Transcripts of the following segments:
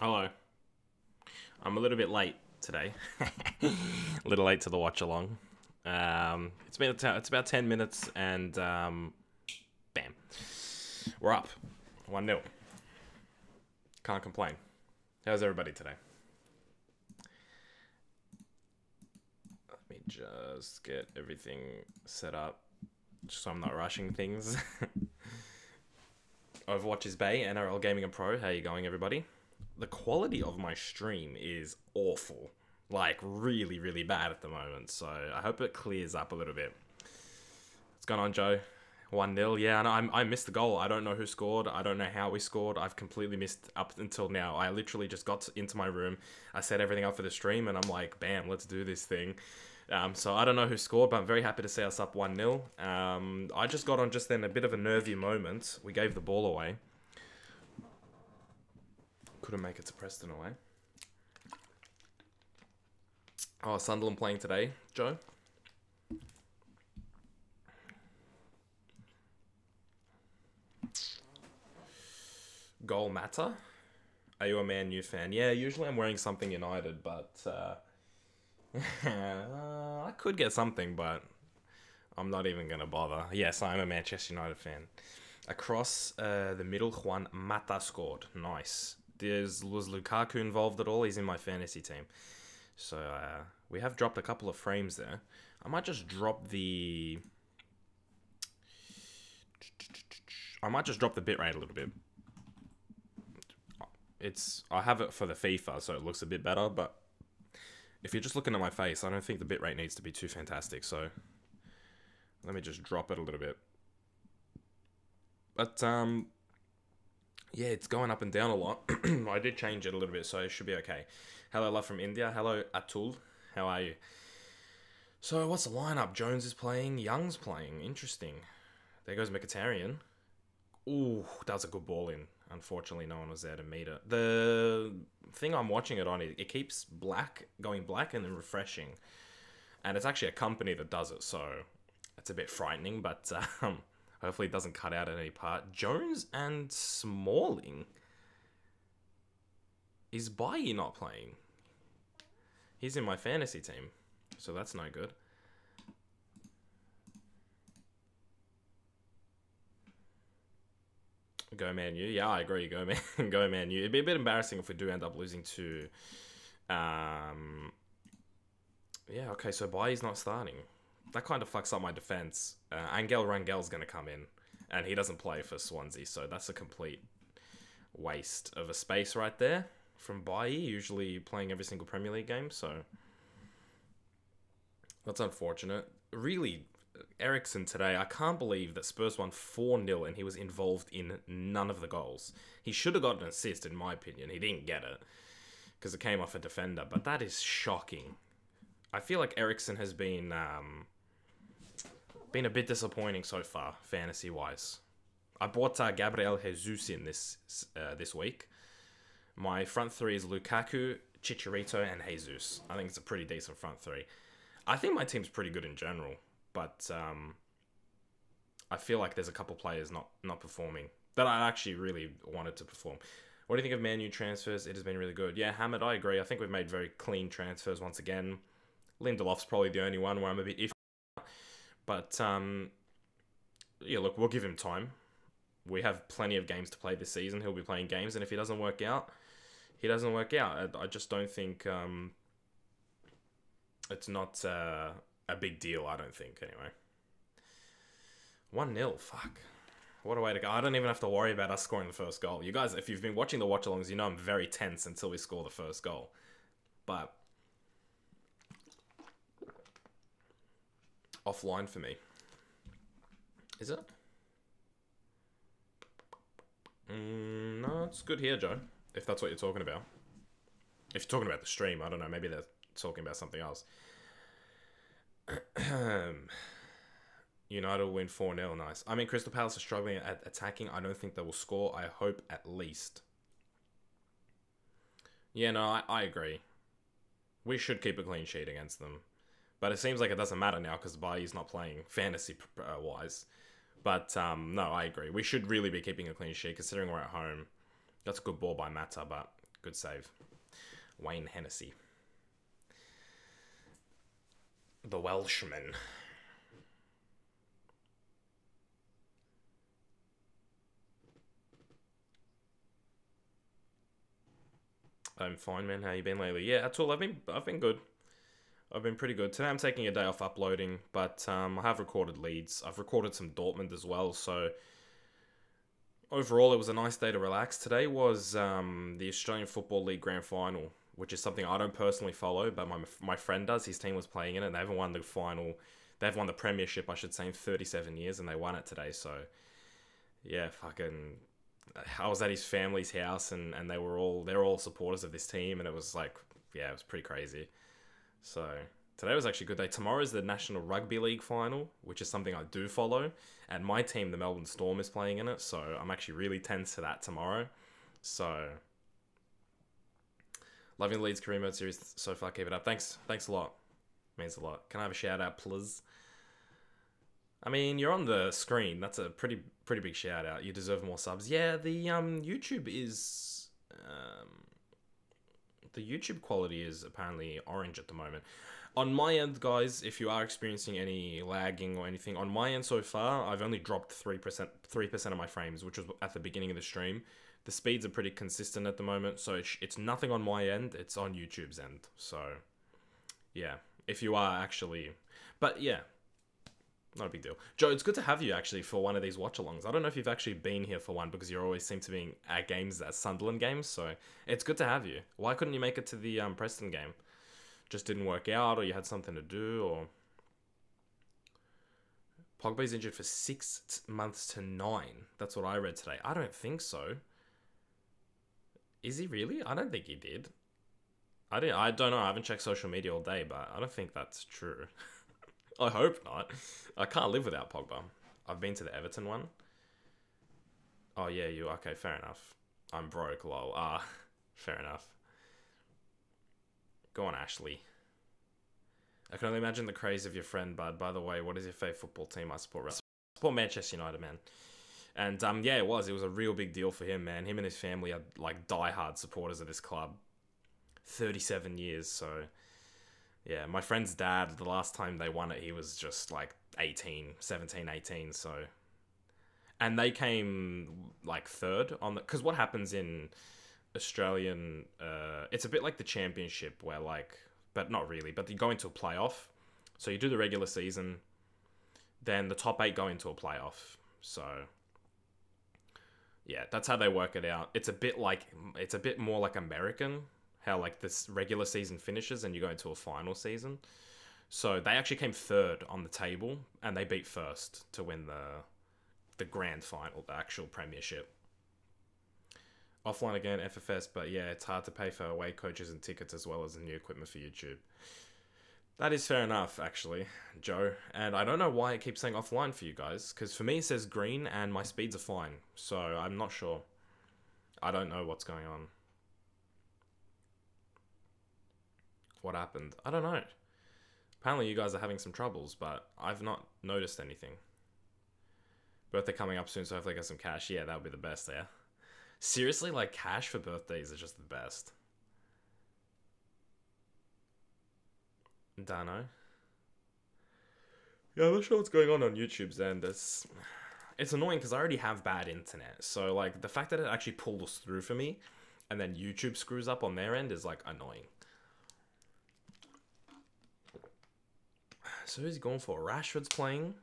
Hello. I'm a little bit late today. A little late to the watch along. It's about 10 minutes and bam, we're up 1-0. Can't complain. How's everybody today? Let me just get everything set up just so I'm not rushing things. Overwatch is Bay, NRL Gaming and Pro. How you going, everybody? The quality of my stream is awful. Like, really, really bad at the moment. So, I hope it clears up a little bit. What's going on, Joe? 1-0. Yeah, I missed the goal. I don't know who scored. I don't know how we scored. I've completely missed up until now. I literally just got into my room. I set everything up for the stream, and I'm like, bam, let's do this thing. So I don't know who scored, but I'm very happy to see us up 1-0. I just got on just then a bit of a nervy moment. We gave the ball away. Couldn't make it to Preston away. Oh, Sunderland playing today, Joe? Goal matter? Are you a Man U fan? Yeah, usually I'm wearing something United, but I could get something, but I'm not even going to bother. Yes, I'm a Manchester United fan. Across the middle, Juan Mata scored. Nice. Was Lukaku involved at all? He's in my fantasy team. So we have dropped a couple of frames there. I might just drop the... bitrate a little bit. I have it for the FIFA, so it looks a bit better, but if you're just looking at my face, I don't think the bitrate needs to be too fantastic, so let me just drop it a little bit. But, yeah, it's going up and down a lot. I did change it a little bit, so it should be okay. Hello, love from India. Hello, Atul. How are you? So, what's the lineup? Jones is playing. Young's playing. Interesting. There goes Mkhitaryan. Ooh, that was a good ball in. Unfortunately, no one was there to meet it. The thing I'm watching it on, it keeps going black and then refreshing. And it's actually a company that does it, so it's a bit frightening, but hopefully it doesn't cut out at any part. Jones and Smalling. Is Bailly not playing? He's in my fantasy team, so that's no good. Go Man U. Yeah, I agree. Go Man U. It'd be a bit embarrassing if we do end up losing to... yeah, okay, so Bailly's not starting. That kind of fucks up my defense. Angel Rangel's going to come in, and he doesn't play for Swansea, so that's a complete waste of a space right there from Bailly, usually playing every single Premier League game, so that's unfortunate. Really, Ericsson today, I can't believe that Spurs won 4-0 and he was involved in none of the goals. He should have got an assist, in my opinion. He didn't get it because it came off a defender, but that is shocking. I feel like Ericsson has been a bit disappointing so far, fantasy-wise. I bought Gabriel Jesus in this week. My front three is Lukaku, Chicharito, and Jesus. I think it's a pretty decent front three. I think my team's pretty good in general, but I feel like there's a couple players not performing that I actually really wanted to perform. What do you think of Man U transfers? It has been really good. Yeah, Hamid, I agree. I think we've made very clean transfers once again. Lindelof's probably the only one where I'm a bit iffy. But, yeah, look, we'll give him time. We have plenty of games to play this season. He'll be playing games, and if he doesn't work out, he doesn't work out. I just don't think it's not a big deal, I don't think, anyway. 1-0, fuck. What a way to go. I don't even have to worry about us scoring the first goal. You guys, if you've been watching the watch-alongs, you know I'm very tense until we score the first goal. But offline for me. Is it? No, it's good here, Joe. If that's what you're talking about. If you're talking about the stream, I don't know. Maybe they're talking about something else. United will win 4-0. Nice. I mean, Crystal Palace are struggling at attacking. I don't think they will score. I hope at least. Yeah, no, I agree. We should keep a clean sheet against them. But it seems like it doesn't matter now because Bailly's not playing fantasy-wise. But, no, I agree. We should really be keeping a clean sheet considering we're at home. That's a good ball by Mata, but Good save. Wayne Hennessy. The Welshman. I'm fine, man. How you been lately? Yeah, Atul, I've been good. I've been pretty good. Today I'm taking a day off uploading, but I have recorded Leeds. I've recorded some Dortmund as well, so overall it was a nice day to relax. Today was the Australian Football League Grand Final, which is something I don't personally follow, but my friend does. His team was playing in it, and they haven't won the final. They've won the Premiership, I should say, in 37 years, and they won it today, so yeah, fucking... I was at his family's house, and they're all supporters of this team, and it was like, yeah, it was pretty crazy. So today was actually a good day. Tomorrow is the National Rugby League final, which is something I do follow, and my team, the Melbourne Storm, is playing in it, so I'm actually really tense for that tomorrow. So loving the Leeds career mode series so far. Keep it up. Thanks a lot. Means a lot. Can I have a shout out, please? I mean, you're on the screen. That's a pretty big shout out. You deserve more subs. Yeah, the YouTube is the YouTube quality is apparently orange at the moment. On my end, guys, if you are experiencing any lagging or anything, on my end so far, I've only dropped 3% of my frames, which was at the beginning of the stream. The speeds are pretty consistent at the moment, so it's nothing on my end. It's on YouTube's end. So yeah, if you are actually, but yeah. Not a big deal. Joe, it's good to have you, actually, for one of these watch-alongs. I don't know if you've actually been here for one, because you always seem to be at games, at Sunderland games, so it's good to have you. Why couldn't you make it to the Preston game? Just didn't work out, or you had something to do, or... Pogba's injured for 6 months to 9. That's what I read today. I don't think so. Is he really? I don't think he did. I don't know. I haven't checked social media all day, but I don't think that's true. I hope not. I can't live without Pogba. I've been to the Everton one. Oh, yeah, you... Okay, fair enough. I'm broke, lol. Fair enough. Go on, Ashley. I can only imagine the craze of your friend, bud. By the way, what is your favourite football team? I support Manchester United, man. And, yeah, it was a real big deal for him, man. Him and his family are, like, die-hard supporters of this club. 37 years, so... Yeah, my friend's dad, the last time they won it, he was just like 17, 18, so... And they came like third on the... Because what happens in Australian... it's a bit like the championship where like... But not really, but you go into a playoff. So you do the regular season, then the top 8 go into a playoff. So... Yeah, that's how they work it out. It's a bit more like American... How like this regular season finishes and you go into a final season. So they actually came third on the table and they beat first to win the grand final, the actual premiership. Offline again, FFS, but yeah, it's hard to pay for away coaches and tickets as well as the new equipment for YouTube. That is fair enough, actually, Joe. And I don't know why it keeps saying offline for you guys, because for me it says green and my speeds are fine. So I'm not sure. I don't know what's going on. What happened? I don't know. Apparently you guys are having some troubles, but I've not noticed anything. Birthday coming up soon, so hopefully I get some cash. Yeah, that would be the best, yeah. Seriously, like, cash for birthdays is just the best. Don't know. Yeah, I'm not sure what's going on YouTube's end. It's annoying because I already have bad internet. So, like, the fact that it actually pulls through for me and then YouTube screws up on their end is, like, annoying. So who's he going for? Rashford's playing.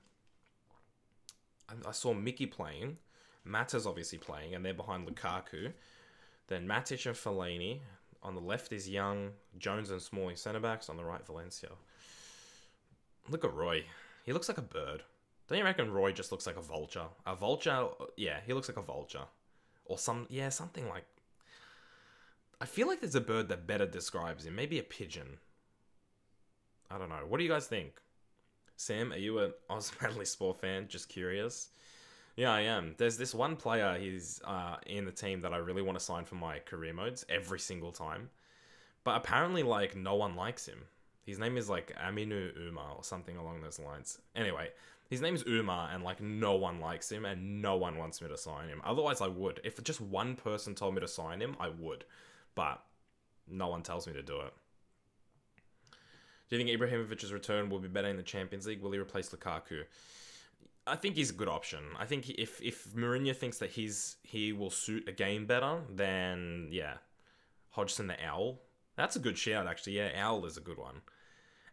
I saw Mickey playing. Mata's obviously playing, and they're behind Lukaku. Then Matic and Fellaini. On the left is Young, Jones and Smalling centre-backs. On the right, Valencia. Look at Roy. He looks like a bird. Don't you reckon Roy just looks like a vulture? A vulture? Yeah, he looks like a vulture. Or something like... I feel like there's a bird that better describes him. Maybe a pigeon. I don't know. What do you guys think? Sam, are you an Oz Manly Sport fan? Just curious. Yeah, I am. There's this one player, he's in the team that I really want to sign for my career modes every single time. But apparently, like, no one likes him. His name is, like, Aminu Umar or something along those lines. Anyway, his name's Umar and, like, no one likes him and no one wants me to sign him. Otherwise, I would. If just one person told me to sign him, I would. but no one tells me to do it. Do you think Ibrahimovic's return will be better in the Champions League? Will he replace Lukaku? I think he's a good option. I think if Mourinho thinks that he will suit a game better, then yeah, Hodgson the Owl. That's a good shout, actually. Yeah, Owl is a good one.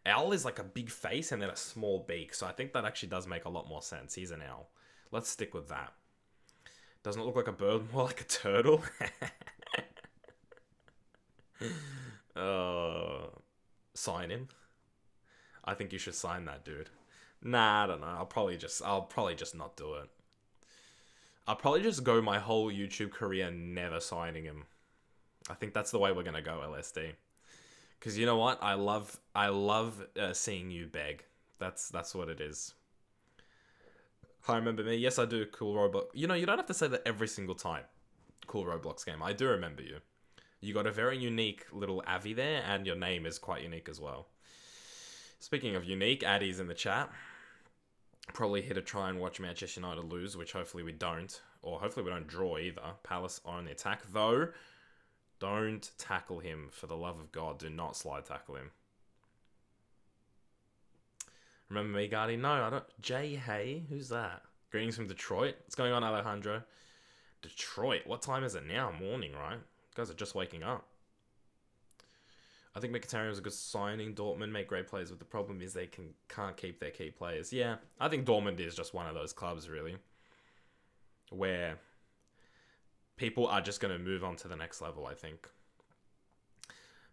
Owl is like a big face and then a small beak, so I think that actually does make a lot more sense. He's an owl. Let's stick with that. Doesn't it look like a bird, more like a turtle? Sign him. I think you should sign that dude. Nah, I don't know. I'll probably just not do it. I'll probably just go my whole YouTube career never signing him. I think that's the way we're gonna go, LSD. Because you know what? I love seeing you beg. That's what it is. Hi, remember me? Yes, I do. Cool Roblox. You know, you don't have to say that every single time. Cool Roblox game. I do remember you. You got a very unique little Avi there, and your name is quite unique as well. Speaking of unique, Addy's in the chat. Probably here to try and watch Manchester United lose, which hopefully we don't. Or hopefully we don't draw either. Palace are on the attack, though. Don't tackle him, for the love of God. Do not slide tackle him. Remember me, Gardy? No, I don't. Jay Hay? Who's that? Greetings from Detroit. What's going on, Alejandro? Detroit? What time is it now? Morning, right? You guys are just waking up. I think Mkhitaryan was a good signing. Dortmund make great players, but the problem is they can't keep their key players. Yeah, I think Dortmund is just one of those clubs, really, where people are just going to move on to the next level, I think.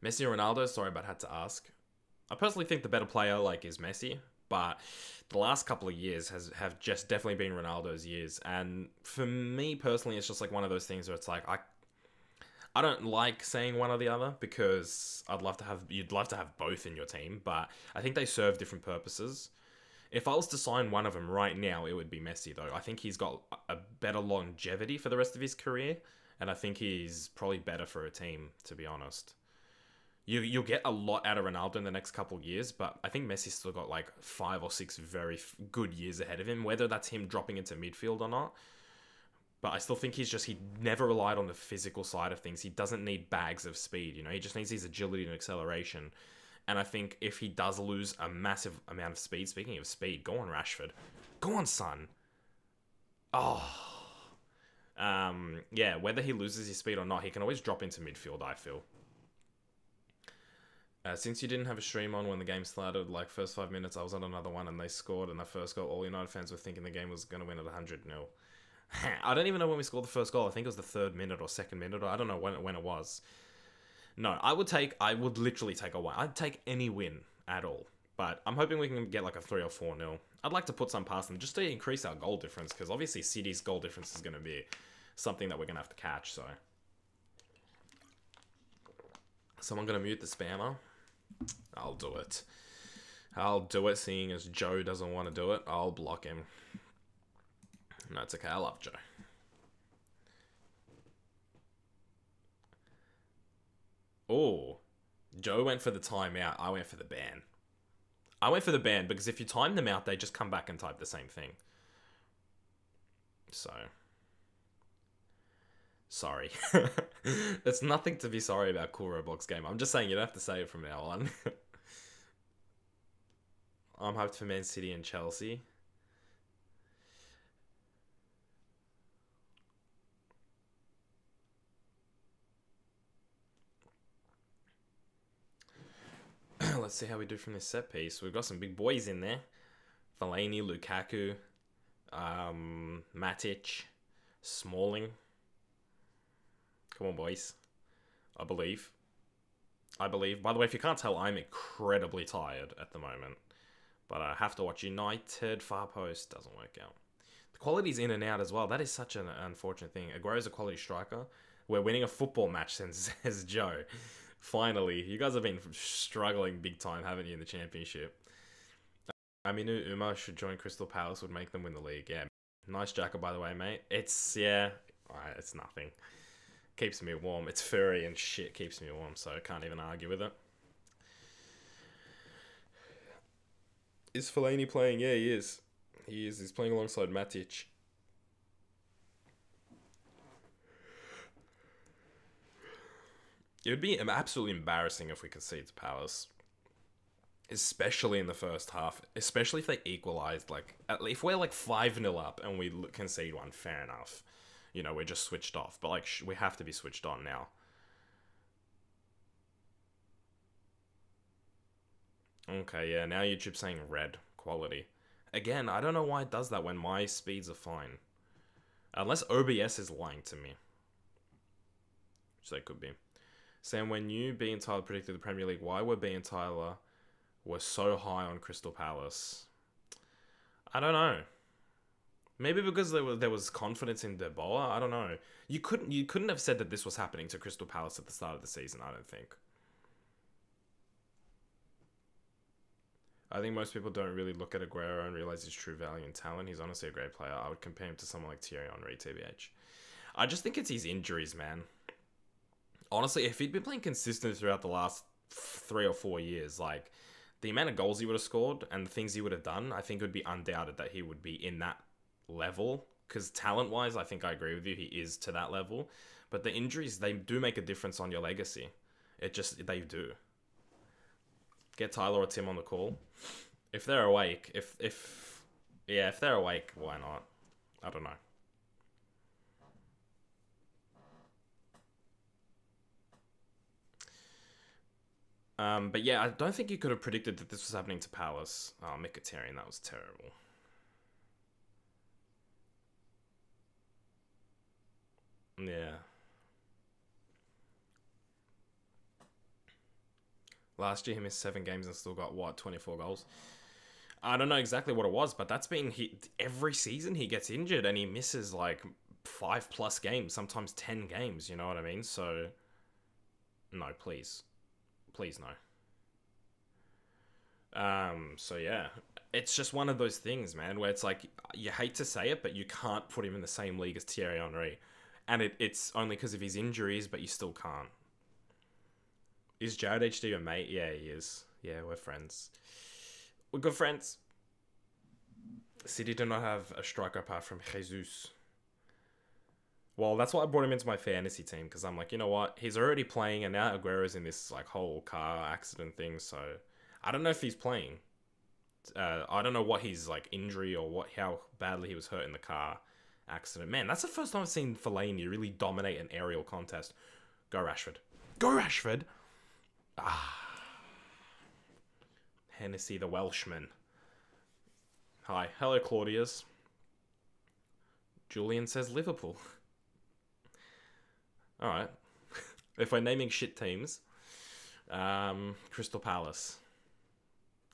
Messi or Ronaldo? Sorry, but had to ask. I personally think the better player is Messi, but the last couple of years have just definitely been Ronaldo's years. And for me personally, it's just like one of those things where it's like I don't like saying one or the other because you'd love to have both in your team, but I think they serve different purposes. If I was to sign one of them right now, it would be Messi, though. I think he's got a better longevity for the rest of his career, and I think he's probably better for a team, to be honest. You'll get a lot out of Ronaldo in the next couple of years, but I think Messi's still got 5 or 6 very good years ahead of him, whether that's him dropping into midfield or not. But I still think he never relied on the physical side of things. He doesn't need bags of speed, he just needs his agility and acceleration. And I think if he does lose a massive amount of speed, speaking of speed, go on Rashford. Go on, son. Yeah, whether he loses his speed or not, he can always drop into midfield, I feel. Since you didn't have a stream on when the game started, first 5 minutes, I was on another one and they scored and the first goal, all United fans were thinking the game was going to win at 100-0. I don't even know when we scored the first goal. I think it was the 3rd minute or 2nd minute, or I don't know when it was. No, I would literally take a win. I'd take any win at all. But I'm hoping we can get a 3 or 4-0. I'd like to put some past them just to increase our goal difference, because obviously City's goal difference is going to be something that we're going to have to catch, so. Someone going to mute the spammer? I'll do it. I'll do it, seeing as Joe doesn't want to do it. I'll block him. No, it's okay. I love Joe. Oh, Joe went for the timeout. I went for the ban. I went for the ban because if you time them out, they just come back and type the same thing. So, sorry. There's nothing to be sorry about Cool Roblox game. I'm just saying you don't have to say it from now on. I'm hyped for Man City and Chelsea. Let's see how we do from this set piece. We've got some big boys in there. Fellaini, Lukaku, Matic, Smalling. Come on, boys. I believe. By the way, if you can't tell, I'm incredibly tired at the moment. But I have to watch United. Far post doesn't work out. The quality's in and out as well. That is such an unfortunate thing. Aguero's a quality striker. We're winning a football match, says Joe. Finally, you guys have been struggling big time, haven't you, in the championship? Aminu Umar should join Crystal Palace, would make them win the league. Yeah, nice jacket, by the way, mate. It's nothing. Keeps me warm. It's furry and shit keeps me warm, so I can't even argue with it. Is Fellaini playing? Yeah, he is. He is. He's playing alongside Matic. It would be absolutely embarrassing if we concede to Palace, especially in the first half. Especially if they equalised. Like, if we're like 5-0 up and we concede one, fair enough. You know, we're just switched off. But like, we have to be switched on now. Okay, yeah. Now YouTube's saying red quality. Again, I don't know why it does that when my speeds are fine. Unless OBS is lying to me. Which they could be. Sam, when you, B and Tyler predicted the Premier League, why were B and Tyler were so high on Crystal Palace? I don't know. Maybe because there was confidence in Deboa. I don't know. You couldn't have said that this was happening to Crystal Palace at the start of the season. I don't think. I think most people don't really look at Aguero and realize his true value and talent. He's honestly a great player. I would compare him to someone like Thierry Henry, TBH. I just think it's his injuries, man. Honestly, if he'd been playing consistent throughout the last 3 or 4 years, like, the amount of goals he would have scored and the things he would have done, I think it would be undoubted that he would be in that level. Because talent-wise, I think I agree with you, he is to that level. But the injuries, they do make a difference on your legacy. They do. Get Tyler or Tim on the call. If they're awake, if they're awake, why not? I don't know. But yeah, I don't think you could have predicted that this was happening to Palace. Oh, Mkhitaryan, that was terrible. Yeah. Last year he missed 7 games and still got, what, 24 goals? I don't know exactly what it was, but that's been... every season he gets injured and he misses, like, 5+ games, sometimes 10 games, you know what I mean? So, no, please. Please, no. So yeah. It's just one of those things, man, where it's like, you hate to say it, but you can't put him in the same league as Thierry Henry. And it's only because of his injuries, but you still can't. Is Jared HD your mate? Yeah, he is. Yeah, we're friends. We're good friends. City do not have a striker apart from Jesus. Well, that's why I brought him into my fantasy team, because I'm like, you know what? He's already playing, and now Aguero's in this like whole car accident thing, so I don't know if he's playing. I don't know what his like injury or how badly he was hurt in the car accident. Man, that's the first time I've seen Fellaini really dominate an aerial contest. Go Rashford. Go Rashford! Ah. Hennessy the Welshman. Hi. Hello, Claudius. Julian says Liverpool. Alright. If we're naming shit teams, Crystal Palace.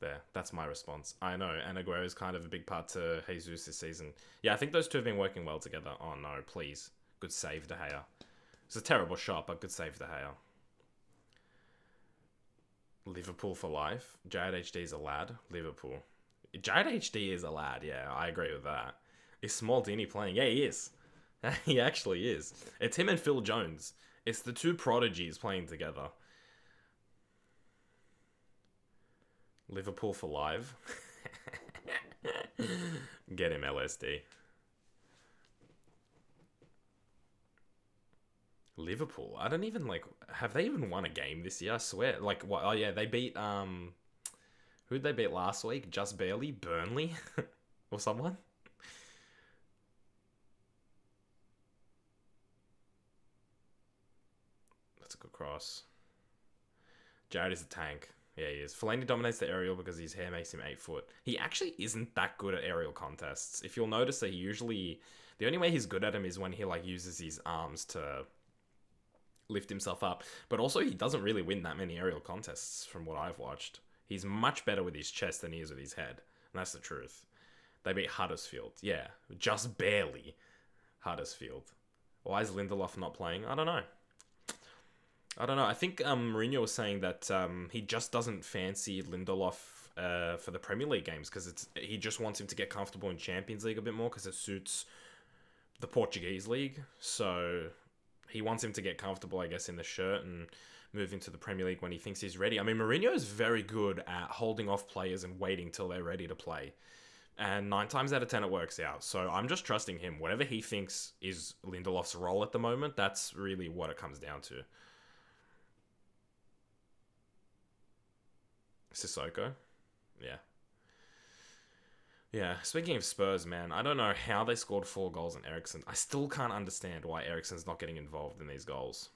There, that's my response. I know, and Aguero is kind of a big part to Jesus this season. Yeah, I think those two have been working well together. Oh no, please. Good save, De Gea. It's a terrible shot, but good save, De Gea. Liverpool for life. Jared HD is a lad. Liverpool. Jared HD is a lad, yeah, I agree with that. Is Smaldini playing? Yeah, he is. He actually is. It's him and Phil Jones. It's the two prodigies playing together. Liverpool for live. Get him, LSD. Liverpool. I don't even like... Have they even won a game this year? I swear. Like, what? Oh, yeah, they beat... Who'd they beat last week? Just barely? Burnley? Or someone? That's a good cross. Jared is a tank. Yeah, he is. Fellaini dominates the aerial because his hair makes him 8 foot. He actually isn't that good at aerial contests. If you'll notice that he usually... The only way he's good at him is when he, like, uses his arms to lift himself up. But also, he doesn't really win that many aerial contests from what I've watched. He's much better with his chest than he is with his head. And that's the truth. They beat Huddersfield. Yeah, just barely Huddersfield. Why is Lindelof not playing? I don't know. I think Mourinho was saying that he just doesn't fancy Lindelof for the Premier League games because he just wants him to get comfortable in Champions League a bit more because it suits the Portuguese league. So he wants him to get comfortable, I guess, in the shirt and move into the Premier League when he thinks he's ready. I mean, Mourinho is very good at holding off players and waiting till they're ready to play. And 9 times out of 10, it works out. So I'm just trusting him. Whatever he thinks is Lindelof's role at the moment, that's really what it comes down to. Sissoko. Yeah. Yeah, speaking of Spurs, man, I don't know how they scored 4 goals on Eriksen. I still can't understand why Eriksen's not getting involved in these goals.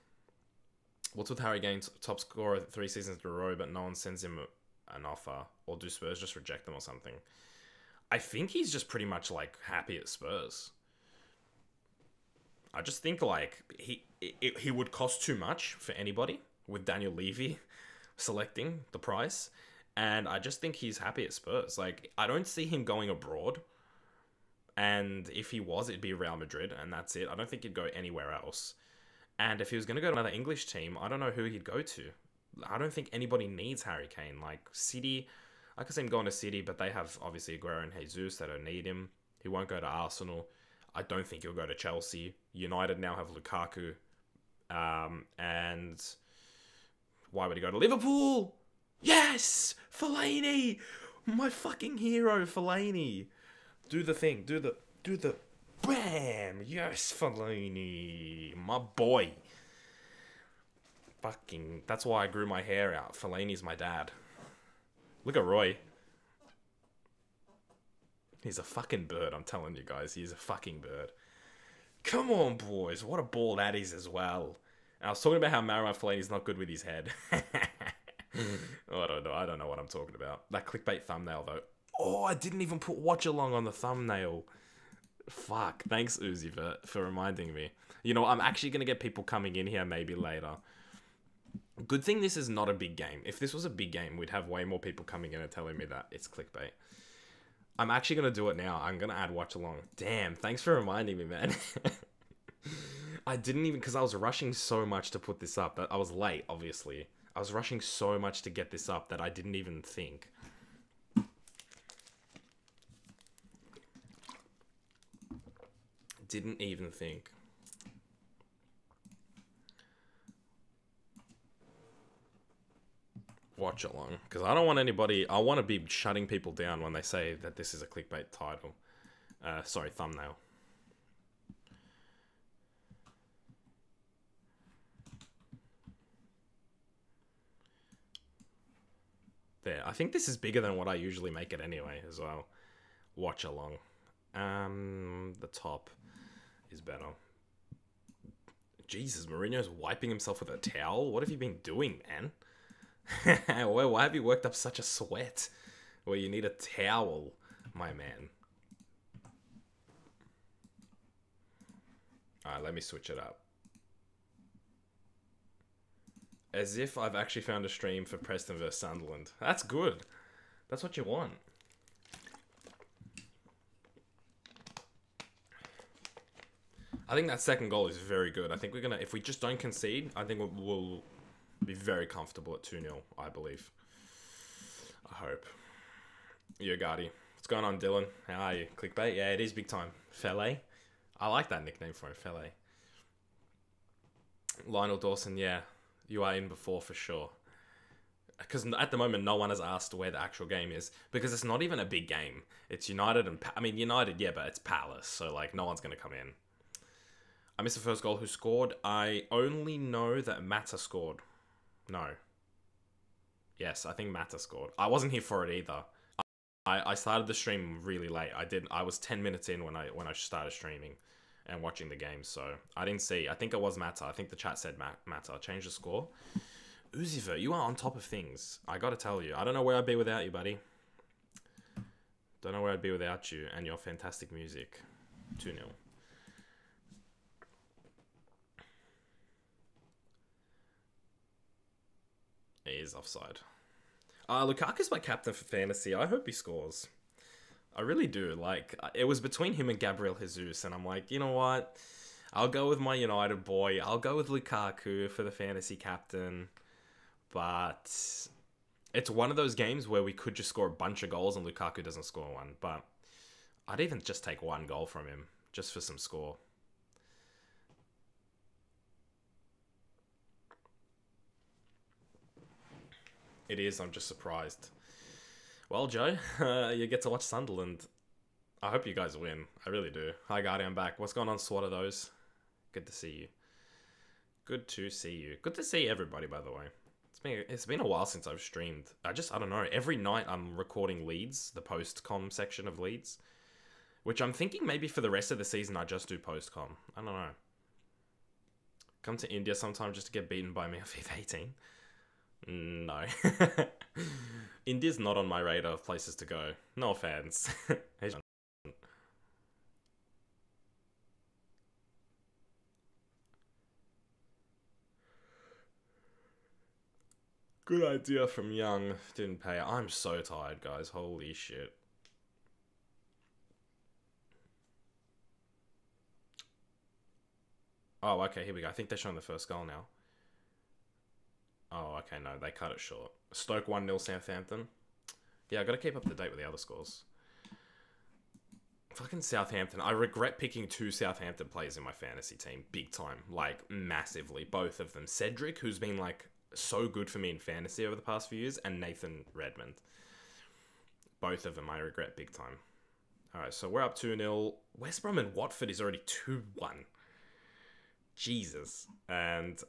What's with Harry Kane's top scorer 3 seasons in a row, but no one sends him an offer? Or do Spurs just reject them or something? I think he's just pretty much, like, happy at Spurs. I just think, like, he would cost too much for anybody with Daniel Levy selecting the price. And I just think he's happy at Spurs. Like, I don't see him going abroad. And if he was, it'd be Real Madrid, and that's it. I don't think he'd go anywhere else. And if he was going to go to another English team, I don't know who he'd go to. I don't think anybody needs Harry Kane. Like, City, I could see him going to City, but they have, obviously, Aguero and Jesus. They don't need him. He won't go to Arsenal. I don't think he'll go to Chelsea. United now have Lukaku. And why would he go to Liverpool? Yes! Fellaini! My fucking hero, Fellaini. Do the thing. Do the... Bam! Yes, Fellaini. My boy. Fucking... That's why I grew my hair out. Fellaini's my dad. Look at Roy. He's a fucking bird, I'm telling you guys. He's a fucking bird. Come on, boys. What a ball that is as well. And I was talking about how Marouane Fellaini's not good with his head. Oh, I don't know. I don't know what I'm talking about. That clickbait thumbnail, though. Oh, I didn't even put watch along on the thumbnail. Fuck. Thanks, Uzi, for reminding me. You know, I'm actually going to get people coming in here maybe later. Good thing this is not a big game. If this was a big game, we'd have way more people coming in and telling me that it's clickbait. I'm actually going to do it now. I'm going to add watch along. Damn, thanks for reminding me, man. I didn't even... Because I was rushing so much to put this up. That I was late, obviously. I was rushing so much to get this up that I didn't even think. Didn't even think. Watch along. Because I don't want anybody... I want to be shutting people down when they say that this is a clickbait title. Sorry, thumbnail. There. I think this is bigger than what I usually make it anyway, as well. Watch along. The top is better. Jesus, Mourinho's wiping himself with a towel? What have you been doing, man? Why have you worked up such a sweat where you need a towel, my man? Alright, let me switch it up. As if I've actually found a stream for Preston vs Sunderland. That's good. That's what you want. I think that second goal is very good. I think we're gonna... If we just don't concede, I think we'll be very comfortable at 2-0, I believe. I hope. Yo, Gardy. What's going on, Dylan? How are you? Clickbait? Yeah, it is big time. Fele? I like that nickname for him, Fele. Lionel Dawson, yeah. You are in before for sure. Because at the moment, no one has asked where the actual game is. Because it's not even a big game. It's United and... I mean, United, yeah, but it's Palace. So, like, no one's going to come in. I missed the first goal. Who scored? I only know that Mata scored. No. Yes, I think Mata scored. I wasn't here for it either. I started the stream really late. I was 10 minutes in when I started streaming and watching the game, so I didn't see. I think it was Mata. I think the chat said Mata. Change the score. Uziver, you are on top of things. I gotta tell you. I don't know where I'd be without you, buddy. Don't know where I'd be without you and your fantastic music. 2-0. He is offside. Lukaku's my captain for fantasy. I hope he scores. I really do. Like, it was between him and Gabriel Jesus, and I'm like, you know what? I'll go with my United boy. I'll go with Lukaku for the fantasy captain. But it's one of those games where we could just score a bunch of goals and Lukaku doesn't score one. But I'd even just take one goal from him, just for some score. It is, I'm just surprised. Well, Joe, you get to watch Sunderland. I hope you guys win. I really do. Hi, Guardian, I'm back. What's going on, SWAT of those? Good to see you. Good to see you. Good to see everybody, by the way. It's It's been a while since I've streamed. I don't know. Every night I'm recording leads, the post-com section of leads, which I'm thinking maybe for the rest of the season I just do post-com. I don't know. Come to India sometime just to get beaten by me on FIFA 18. No. India's not on my radar of places to go. No offense. Good idea from Young. Didn't pay. I'm so tired, guys. Holy shit. Oh, okay, here we go. I think they're showing the first goal now. Oh, okay, no, they cut it short. Stoke 1-0 Southampton. Yeah, I gotta keep up to date with the other scores. Fucking Southampton. I regret picking 2 Southampton players in my fantasy team. Big time. Like, massively. Both of them. Cedric, who's been, like, so good for me in fantasy over the past few years, and Nathan Redmond. Both of them I regret big time. Alright, so we're up 2-0. West Brom and Watford is already 2-1. Jesus. And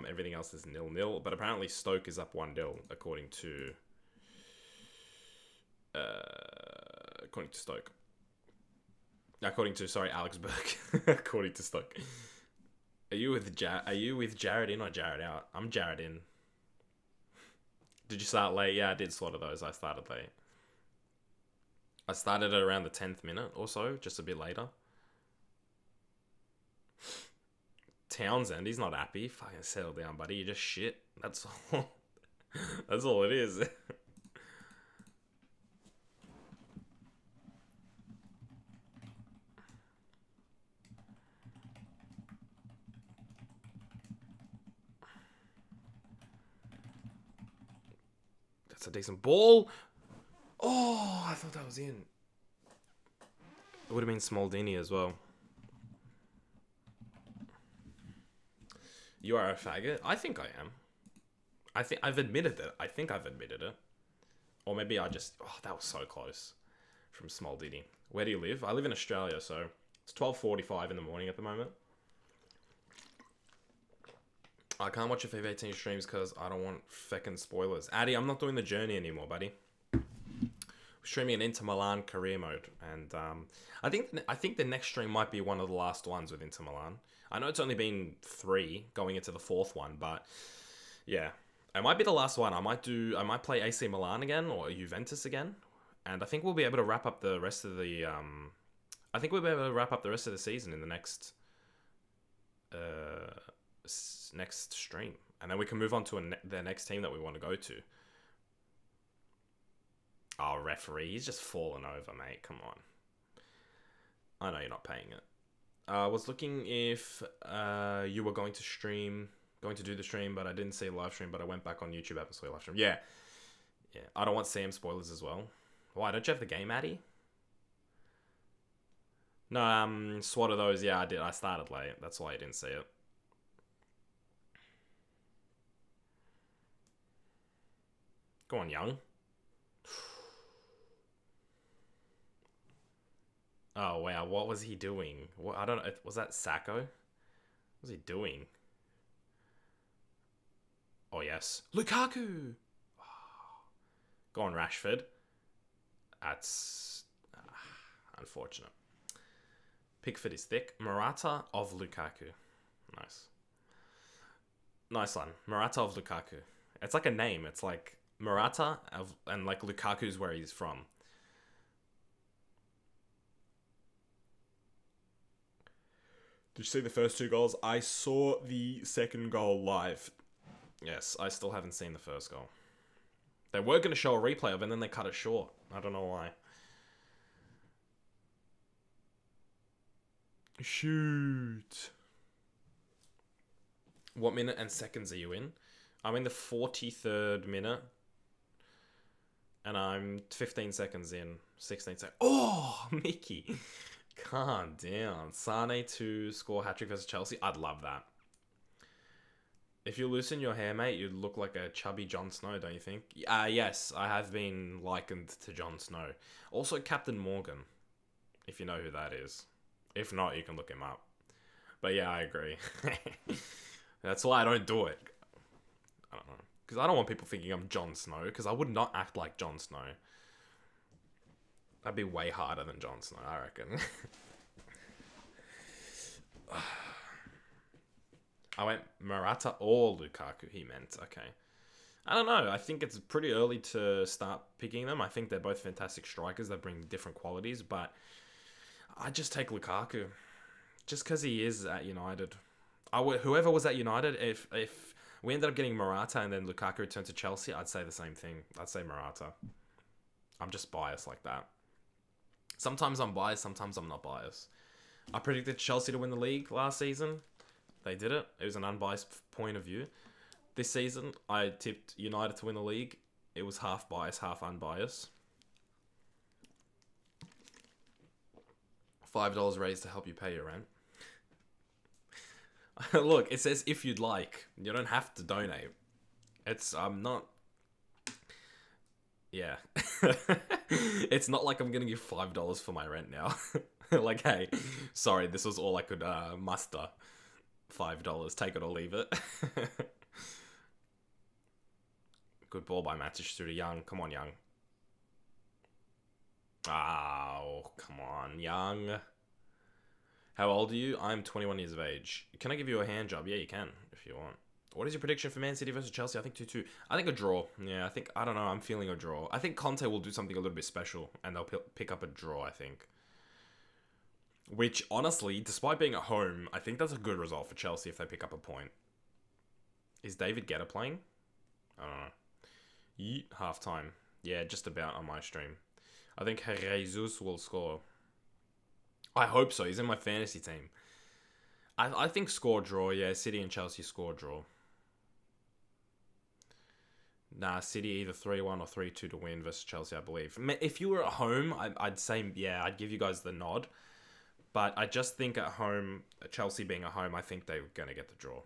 everything else is 0-0. But apparently Stoke is up 1-0, according to Stoke. Sorry, Alex Burke. According to Stoke. Are you with Jared in or Jared out? I'm Jared in. Did you start late? Yeah, I did slaughter those. I started late. I started at around the 10th minute or so, just a bit later. Townsend, he's not happy. Fucking settle down, buddy. You're just shit. That's all. That's all it is. That's a decent ball. Oh, I thought that was in. It would have been Smaldini as well. You are a faggot? I think I am. I've admitted it. I think I've admitted it. Or maybe I just... Oh, that was so close. From Smaldini. Where do you live? I live in Australia, so... It's 12:45 in the morning at the moment. I can't watch your FIFA 18 streams because I don't want feckin' spoilers. Addy, I'm not doing the journey anymore, buddy. We're streaming an Inter Milan career mode. And I think the next stream might be one of the last ones with Inter Milan. I know it's only been 3 going into the 4th one, but yeah, it might be the last one. I might play AC Milan again or Juventus again, and I think we'll be able to wrap up the rest of the season in the next next stream, and then we can move on to the next team that we want to go to. Oh, referee, he's just fallen over, mate. Come on. I know you're not paying it. I was looking if you were going to do the stream, but I didn't see a live stream, but I went back on YouTube app and saw a live stream. Yeah. I don't want Sam spoilers as well. Why, don't you have the game, Addy? No, SWAT of those, yeah, I did. I started late. That's why I didn't see it. Go on, Young. Oh, wow. What was he doing? What, I don't know. Was that Sacco? What was he doing? Oh, yes. Lukaku! Go on, Rashford. That's unfortunate. Pickford is thick. Murata of Lukaku. Nice. Nice one. Murata of Lukaku. It's like a name. It's like Murata and like Lukaku's where he's from. Did you see the first 2 goals? I saw the second goal live. Yes, I still haven't seen the first goal. They were going to show a replay of it, and then they cut it short. I don't know why. Shoot. What minute and seconds are you in? I'm in the 43rd minute. And I'm 15 seconds in. 16 seconds. Oh, Mickey. Calm down. Sane to score hat-trick versus Chelsea. I'd love that. If you loosen your hair, mate, you'd look like a chubby Jon Snow, don't you think? Yes, I have been likened to Jon Snow. Also, Captain Morgan, if you know who that is. If not, you can look him up. But yeah, I agree. That's why I don't do it. I don't know. Because I don't want people thinking I'm Jon Snow, because I would not act like Jon Snow. That'd be way harder than Jon Snow, I reckon. I went Morata or Lukaku, he meant. Okay. I don't know. I think it's pretty early to start picking them. I think they're both fantastic strikers. They bring different qualities, but I just take Lukaku. Just because he is at United. Whoever was at United, if we ended up getting Morata and then Lukaku returned to Chelsea, I'd say the same thing. I'd say Morata. I'm just biased like that. Sometimes I'm biased, sometimes I'm not biased. I predicted Chelsea to win the league last season. They did it. It was an unbiased point of view. This season, I tipped United to win the league. It was half biased, half unbiased. $5 raised to help you pay your rent. Look, it says if you'd like. You don't have to donate. I'm not... Yeah. It's not like I'm gonna give $5 for my rent now. Like, hey, sorry, this was all I could muster. $5, take it or leave it. Good ball by Manchester Young. Come on, Young. Oh, come on, Young. How old are you? I'm 21 years of age. Can I give you a hand job? Yeah, you can, if you want. What is your prediction for Man City versus Chelsea? I think 2-2. I think a draw. Yeah, I don't know. I'm feeling a draw. I think Conte will do something a little bit special, and they'll pick up a draw, I think. Which, honestly, despite being at home, I think that's a good result for Chelsea if they pick up a point. Is David Guetta playing? I don't know. Half-time. Yeah, just about on my stream. I think Jesus will score. I hope so. He's in my fantasy team. I think score draw. Yeah, City and Chelsea score draw. Nah, City either 3-1 or 3-2 to win versus Chelsea, I believe. If you were at home, I'd say, yeah, I'd give you guys the nod. But I just think at home, Chelsea being at home, I think they're going to get the draw.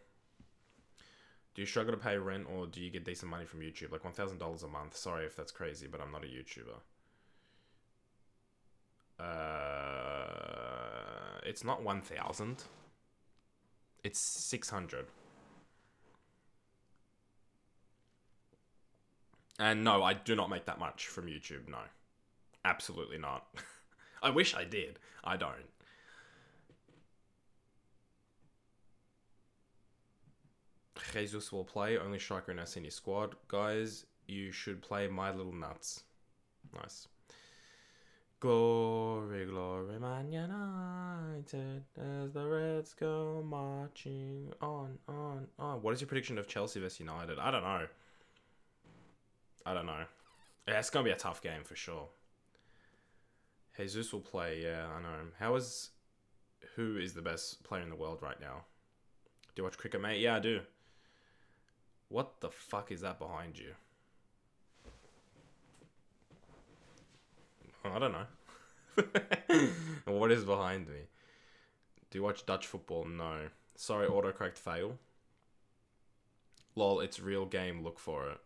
Do you struggle to pay rent or do you get decent money from YouTube? Like $1,000 a month. Sorry if that's crazy, but I'm not a YouTuber. It's not 1,000. It's 600. And no, I do not make that much from YouTube. No. Absolutely not. I wish I did. I don't. Jesus will play. Only striker in our senior squad. Guys, you should play My Little Nuts. Nice. Glory, glory, Man United, as the Reds go marching on. What is your prediction of Chelsea vs United? I don't know. Yeah, it's going to be a tough game for sure. Jesus will play, yeah, I know. Who is the best player in the world right now? Do you watch cricket, mate? Yeah, I do. What the fuck is that behind you? I don't know. What is behind me? Do you watch Dutch football? No. Sorry, autocorrect fail. Lol, it's real game. Look for it.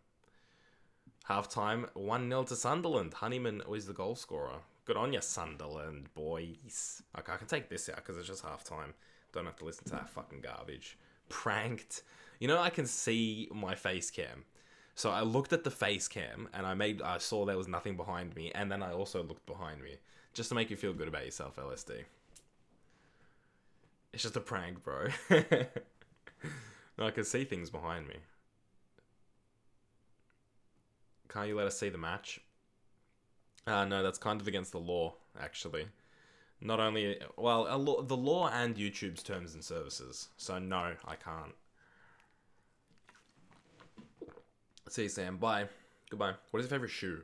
Halftime, 1-0 to Sunderland. Honeyman is the goal scorer. Good on ya, Sunderland, boys. Okay, I can take this out because it's just halftime. Don't have to listen to that fucking garbage. Pranked. You know, I can see my face cam. So I looked at the face cam and I saw there was nothing behind me, and then I also looked behind me. Just to make you feel good about yourself, LSD. It's just a prank, bro. No, I can see things behind me. Can't you let us see the match? No, that's kind of against the law, actually. Not only... Well, the law and YouTube's terms and services. So no, I can't. See you, Sam. Bye. Goodbye. What is your favorite shoe?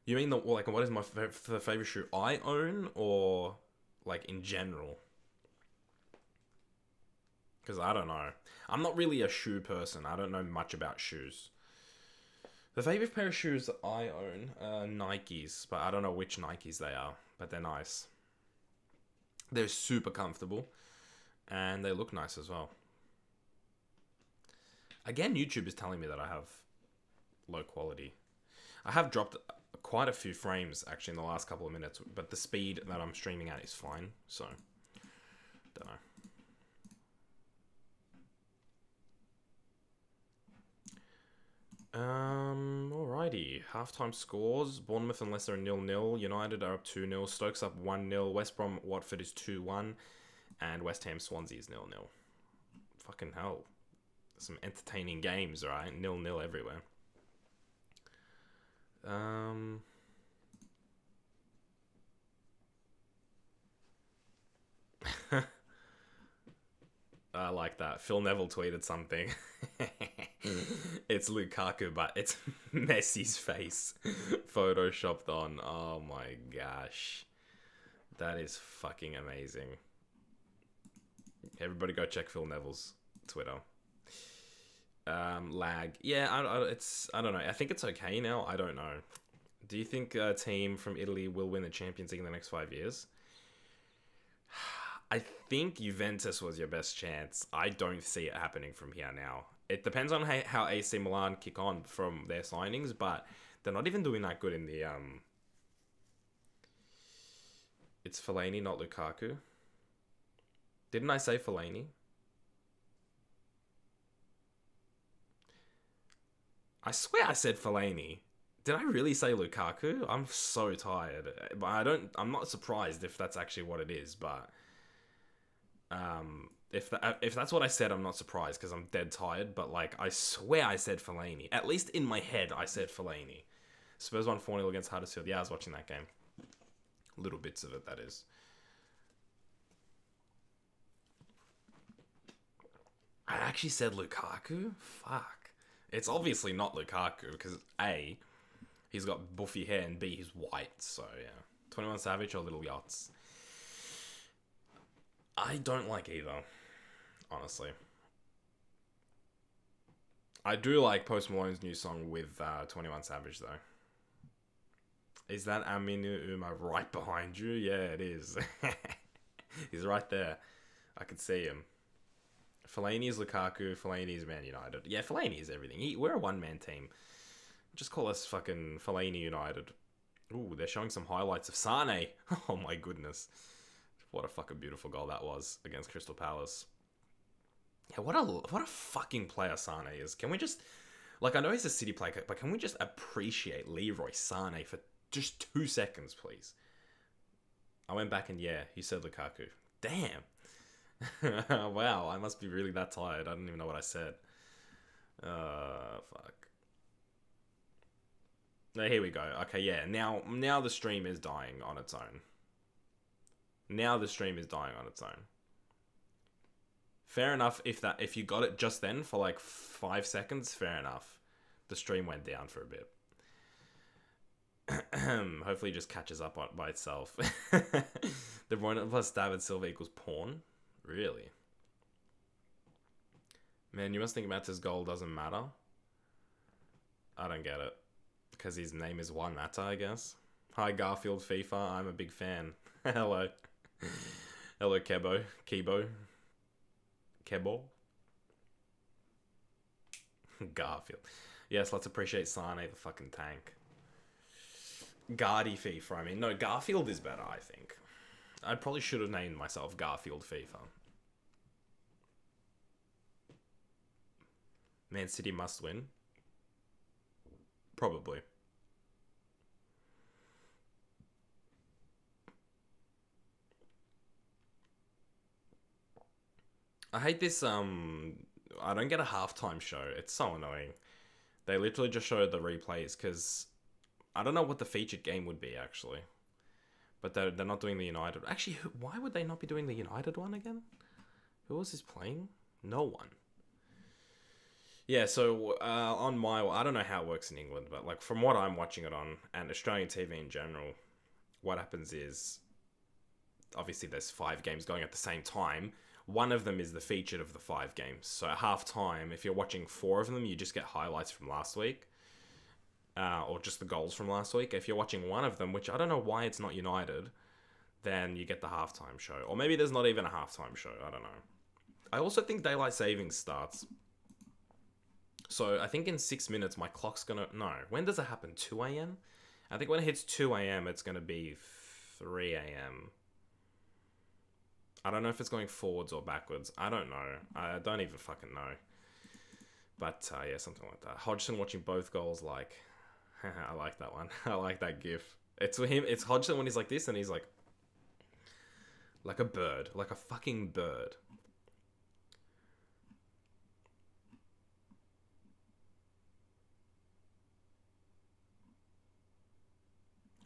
You mean what is my favorite shoe I own, or like in general? Because I don't know. I'm not really a shoe person. I don't know much about shoes. The favorite pair of shoes that I own are Nikes, but I don't know which Nikes they are, but they're nice. They're super comfortable, and they look nice as well. Again, YouTube is telling me that I have low quality. I have dropped quite a few frames, actually, in the last couple of minutes, but the speed that I'm streaming at is fine, so, don't know. Alrighty. Halftime scores. Bournemouth and Leicester are 0-0. United are up 2-0. Stokes up 1-0. West Brom Watford is 2-1. And West Ham Swansea is 0-0. Fucking hell. Some entertaining games, right? 0-0 everywhere. I like that. Phil Neville tweeted something. It's Lukaku, but it's Messi's face photoshopped on. Oh my gosh. That is fucking amazing. Everybody go check Phil Neville's Twitter. Lag. Yeah, I don't know. I think it's okay now. I don't know. Do you think a team from Italy will win the Champions League in the next 5 years? I think Juventus was your best chance. I don't see it happening from here now. It depends on how AC Milan kick on from their signings, but they're not even doing that good in the... It's Fellaini, not Lukaku. Didn't I say Fellaini? I swear I said Fellaini. Did I really say Lukaku? I'm so tired. But I'm not surprised if that's actually what it is, but... if that's what I said, I'm not surprised because I'm dead tired. But like, I swear I said Fellaini. At least in my head, I said Fellaini. Spurs won 4-0 against Huddersfield. Yeah, I was watching that game. Little bits of it, that is. I actually said Lukaku? Fuck. It's obviously not Lukaku because A, he's got buffy hair, and B, he's white. So yeah, 21 Savage or Little Yachts. I don't like either, honestly. I do like Post Malone's new song with 21 Savage, though. Is that Aminu Uma right behind you? Yeah, it is. He's right there. I can see him. Fellaini is Lukaku. Fellaini is Man United. Yeah, Fellaini is everything. We're a one-man team. Just call us fucking Fellaini United. Ooh, they're showing some highlights of Sane. Oh my goodness. What a fucking beautiful goal that was against Crystal Palace. Yeah, what a fucking player Sane is. Can we just... Like, I know he's a City player, but can we just appreciate Leroy Sane for just 2 seconds, please? I went back and yeah, he said Lukaku. Damn. Wow, I must be really that tired. I don't even know what I said. Fuck. No, here we go. Okay, yeah. Now the stream is dying on its own. Now the stream is dying on its own. Fair enough if you got it just then for like 5 seconds, fair enough. The stream went down for a bit. Hopefully it just catches up by itself. De Bruyne plus David Silva equals porn? Really? Man, you must think Mata's goal doesn't matter. I don't get it. Because his name is Juan Mata, I guess. Hi Garfield FIFA, I'm a big fan. Hello. Hello Kebo. Garfield. Yes, let's appreciate Sane, the fucking tank. Guardy FIFA, I mean. No, Garfield is better, I think. I probably should have named myself Garfield FIFA. Man City must win. Probably. I hate this, I don't get a halftime show. It's so annoying. They literally just show the replays, because I don't know what the featured game would be, actually. But they're not doing the United... Actually, why would they not be doing the United one again? Who was this playing? No one. Yeah, so on my... I don't know how it works in England, but like from what I'm watching it on, and Australian TV in general, what happens is... Obviously, there's 5 games going at the same time. One of them is the featured of the 5 games. So at half-time, if you're watching 4 of them, you just get highlights from last week. Or just the goals from last week. If you're watching one of them, which I don't know why it's not United, then you get the halftime show. Or maybe there's not even a halftime show. I don't know. I also think daylight savings starts. So I think in 6 minutes, my clock's gonna... No. When does it happen? 2 a.m.? I think when it hits 2 a.m., it's gonna be 3 a.m. I don't know if it's going forwards or backwards. I don't know. I don't even fucking know. But yeah, something like that. Hodgson watching both goals, like, I like that one. I like that gif. It's him. It's Hodgson when he's like this, and he's like a bird, like a fucking bird.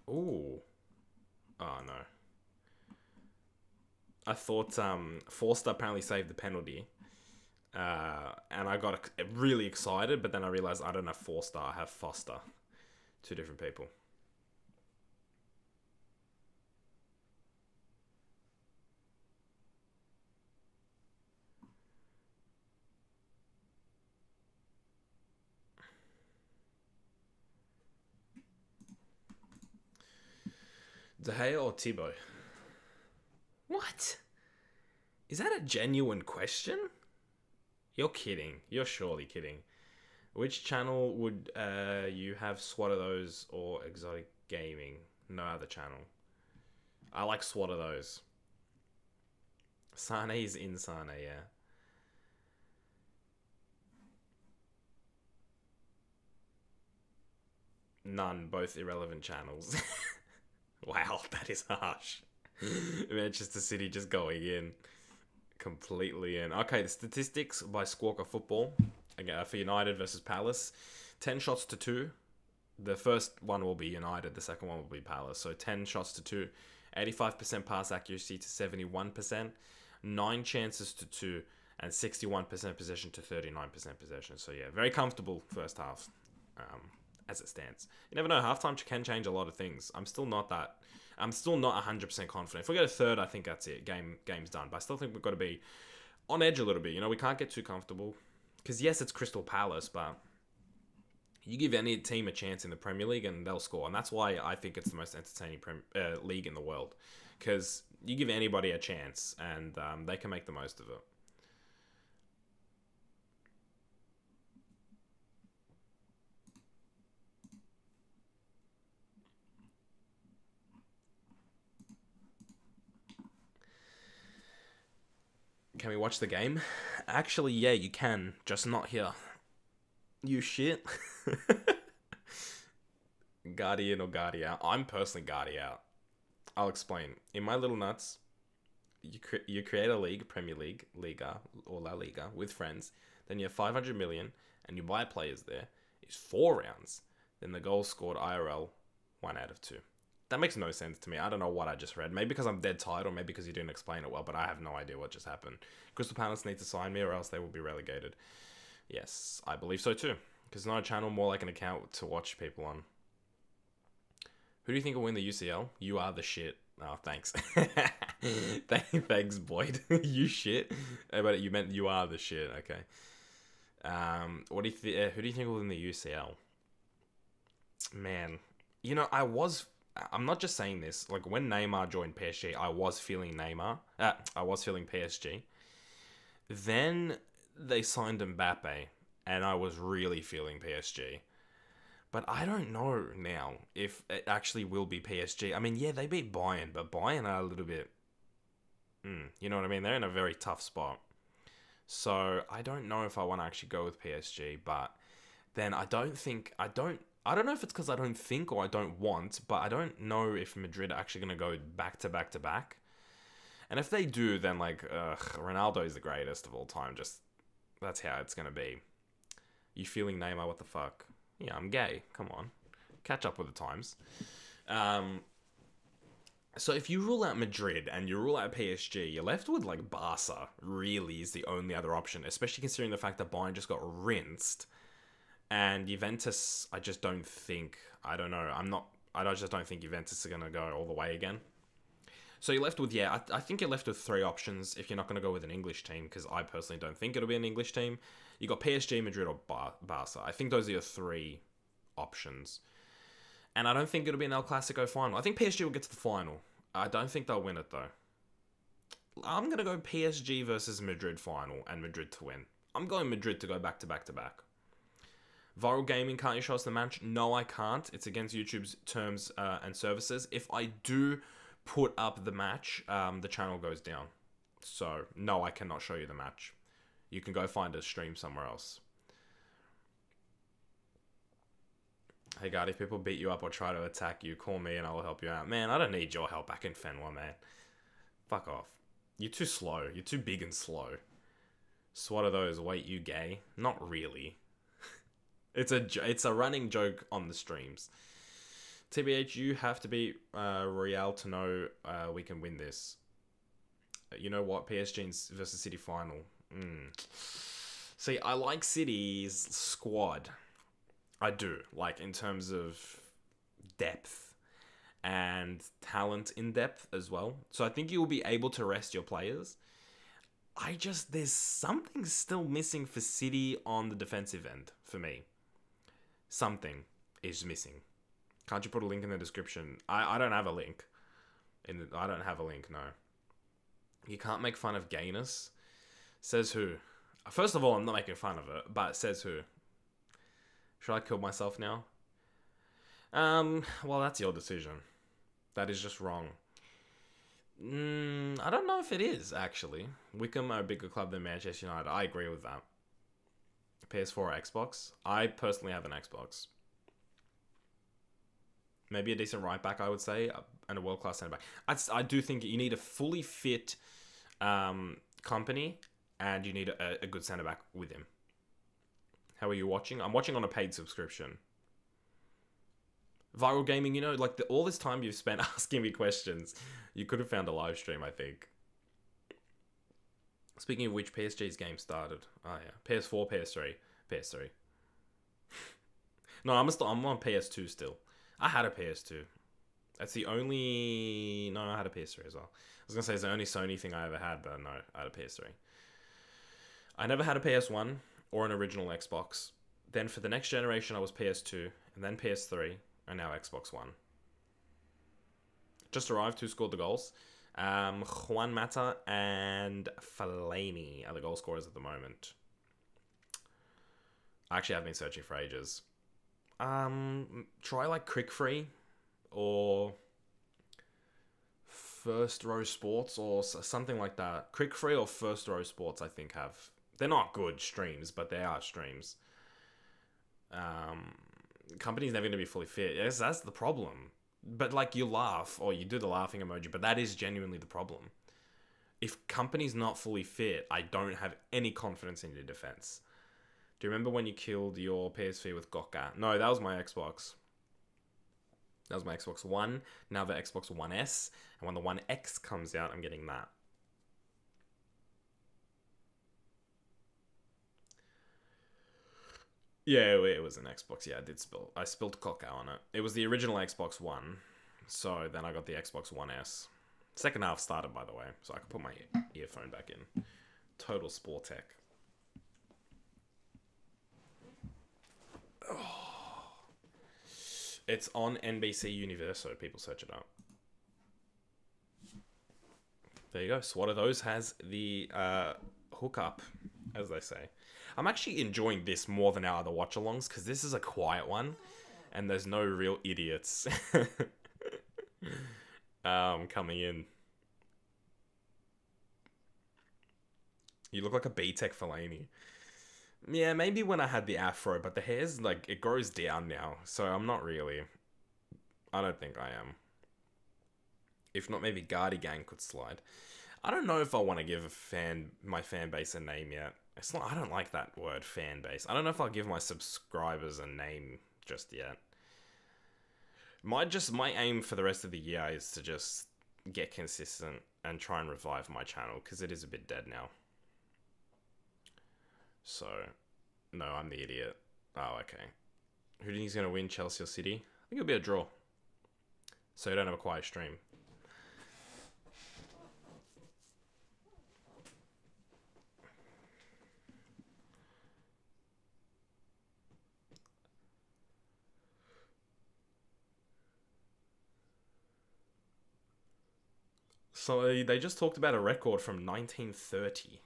Ooh. Oh no. I thought Forster apparently saved the penalty. And I got really excited, but then I realized I don't have Forster, I have Foster. Two different people. De Gea or Thibaut? What? Is that a genuine question? You're kidding. You're surely kidding. Which channel would you have SWAT of those or Exotic Gaming? No other channel. I like SWAT of those. Sane is in Sane, yeah. None, both irrelevant channels. Wow, that is harsh. Manchester City just going in. Completely in. Okay, the statistics by Squawker Football. Again, for United versus Palace. 10 shots to 2. The first one will be United. The second one will be Palace. So 10 shots to 2. 85% pass accuracy to 71%. 9 chances to 2. And 61% possession to 39% possession. So yeah, very comfortable first half. As it stands. You never know, halftime can change a lot of things. I'm still not 100% confident. If we get a third, I think that's it. Game's done. But I still think we've got to be on edge a little bit. You know, we can't get too comfortable. Because yes, it's Crystal Palace, but you give any team a chance in the Premier League and they'll score. And that's why I think it's the most entertaining league in the world. Because you give anybody a chance and they can make the most of it. Can we watch the game? Actually, yeah, you can. Just not here. You shit. Guardian or Guardia? I'm personally Guardia. I'll explain. In my little nuts, you create a league, Premier League, Liga, or La Liga, with friends. Then you have 500 million, and you buy players there. It's 4 rounds. Then the goals scored IRL, 1 out of 2. That makes no sense to me. I don't know what I just read. Maybe because I'm dead tired or maybe because you didn't explain it well, but I have no idea what just happened. Crystal Palace need to sign me or else they will be relegated. Yes, I believe so too. Because it's not a channel, more like an account to watch people on. Who do you think will win the UCL? You are the shit. Oh, thanks. Thanks, Boyd. You shit. But you meant you are the shit. Okay. What do you who do you think will win the UCL? Man, you know, I'm not just saying this. Like, when Neymar joined PSG, I was feeling Neymar. I was feeling PSG. Then they signed Mbappe, and I was really feeling PSG. But I don't know now if it actually will be PSG. I mean, yeah, they beat Bayern, but Bayern are a little bit... you know what I mean? They're in a very tough spot. So, I don't know if I want to actually go with PSG, but then I don't know if it's because I don't think or I don't want, but I don't know if Madrid are actually going to go back to back to back. And if they do, then Ronaldo is the greatest of all time. Just, that's how it's going to be. You feeling Neymar? What the fuck? Yeah, I'm gay. Come on. Catch up with the times. So if you rule out Madrid and you rule out PSG, you're left with Barca really is the only other option, especially considering the fact that Bayern just got rinsed. And Juventus, I just don't think... I don't know. I just don't think Juventus are going to go all the way again. So you're left with... Yeah, I think you're left with 3 options if you're not going to go with an English team, because I personally don't think it'll be an English team. You got PSG, Madrid, or Barca. I think those are your 3 options. And I don't think it'll be an El Clasico final. I think PSG will get to the final. I don't think they'll win it, though. I'm going to go PSG versus Madrid final and Madrid to win. I'm going Madrid to go back to back to back. Viral Gaming, can't you show us the match? No, I can't. It's against YouTube's terms and services. If I do put up the match, the channel goes down. So, no, I cannot show you the match. You can go find a stream somewhere else. Hey God, if people beat you up or try to attack you, call me and I will help you out. Man, I don't need your help back in Fenwa, man. Fuck off. You're too slow. You're too big and slow. So what are those? Wait, you gay? Not really. It's a running joke on the streams. TBH, you have to beat Real to know we can win this. You know what? PSG versus City final. See, I like City's squad. I do. Like, in terms of depth and talent in depth as well. So I think you will be able to rest your players. There's something still missing for City on the defensive end for me. Something is missing. Can't you put a link in the description? I don't have a link. I don't have a link, no. You can't make fun of gayness. Says who? First of all, I'm not making fun of it, but says who? Should I kill myself now? Well, that's your decision. That is just wrong. I don't know if it is, actually. Wickham are a bigger club than Manchester United. I agree with that. PS4 or Xbox? I personally have an Xbox. Maybe a decent right back, I would say, and a world-class centre back. I do think you need a fully fit company, and you need a good centre back with him. How are you watching? I'm watching on a paid subscription. Viral Gaming, you know, like all this time you've spent asking me questions, you could have found a live stream, I think. Speaking of which, PSG's game started. Oh, yeah. PS4, PS3. PS3. No, I'm on PS2 still. I had a PS2. That's the only... No, I had a PS3 as well. I was going to say it's the only Sony thing I ever had, but no, I had a PS3. I never had a PS1 or an original Xbox. Then for the next generation, I was PS2, and then PS3, and now Xbox One. Just arrived. Who scored the goals? Juan Mata and Fellaini are the goal scorers at the moment. I actually have been searching for ages. Try like Crick Free or First Row Sports or something like that. Crick Free or First Row Sports, I think, have... They're not good streams, but they are streams. Company's never going to be fully fit. Yes, that's the problem. But, like, you laugh, or you do the laughing emoji, but that is genuinely the problem. If company's not fully fit, I don't have any confidence in your defense. Do you remember when you killed your PSV with Gokka? No, that was my Xbox. That was my Xbox One. Now the Xbox One S. And when the One X comes out, I'm getting that. Yeah, it was an Xbox. Yeah, I spilled Coca on it. It was the original Xbox One. So then I got the Xbox One S. Second half started, by the way. So I could put my earphone back in. Total Sport Tech. Oh. It's on NBC Universo. People search it up. There you go. So what of those has the hookup, as they say. I'm actually enjoying this more than our other watch-alongs because this is a quiet one and there's no real idiots coming in. You look like a B-Tech Fellaini. Yeah, maybe when I had the afro, but the hair's like, it grows down now. So I'm not really. I don't think I am. If not, maybe Guardy Gang could slide. I don't know if I want to give my fan base a name yet. It's not. I don't like that word, fan base. I don't know if I'll give my subscribers a name just yet. My aim for the rest of the year is to just get consistent and try and revive my channel because it is a bit dead now. So, no, I'm the idiot. Oh, okay. Who do you think is going to win, Chelsea or City? I think it'll be a draw. So you don't have a quiet stream. So they just talked about a record from 1930.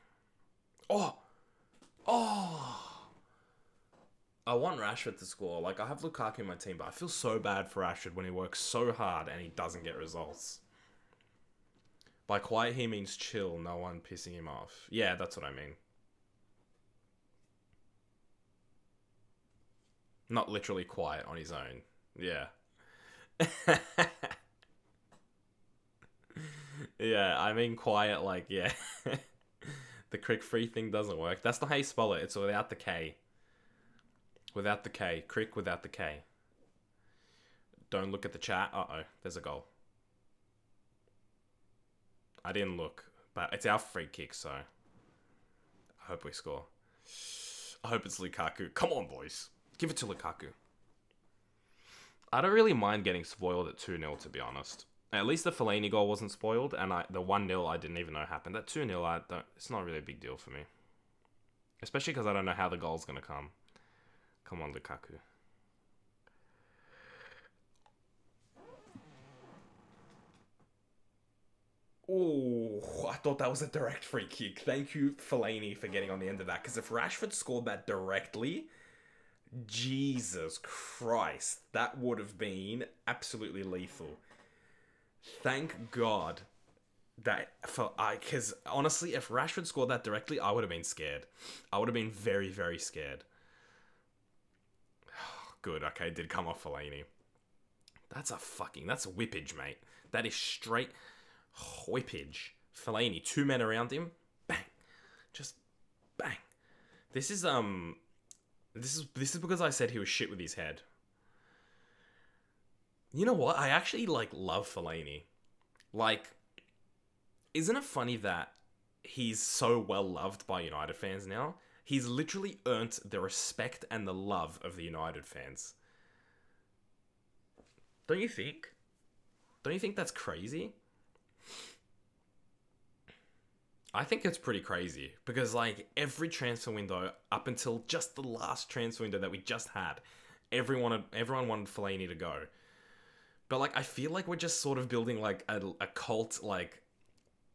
Oh! I want Rashford to score. Like, I have Lukaku in my team, but I feel so bad for Rashford when he works so hard and he doesn't get results. By quiet, he means chill, no one pissing him off. Yeah, that's what I mean. Not literally quiet on his own. Yeah. Yeah, I mean quiet like, yeah. The crick free thing doesn't work. That's not how you spell it. It's without the K. Without the K. Crick without the K. Don't look at the chat. Uh-oh. There's a goal. I didn't look. But it's our free kick, so... I hope we score. I hope it's Lukaku. Come on, boys. Give it to Lukaku. I don't really mind getting spoiled at 2-0, to be honest. At least the Fellaini goal wasn't spoiled, and the 1-0 I didn't even know happened. That 2-0, it's not really a big deal for me. Especially because I don't know how the goal's going to come. Come on, Lukaku. Oh, I thought that was a direct free kick. Thank you, Fellaini, for getting on the end of that. Because if Rashford scored that directly, Jesus Christ, that would have been absolutely lethal. Thank God that because honestly, if Rashford scored that directly, I would have been scared. I would have been very, very scared. Good, okay, it did come off Fellaini. That's whippage, mate. That is straight whippage. Fellaini, 2 men around him, bang, just bang. This is because I said he was shit with his head. You know what? I actually, love Fellaini. Isn't it funny that he's so well loved by United fans now? He's literally earned the respect and the love of the United fans. Don't you think? Don't you think that's crazy? I think it's pretty crazy. Because, every transfer window, up until just the last transfer window that we just had, everyone wanted Fellaini to go. But, I feel like we're just sort of building, a cult,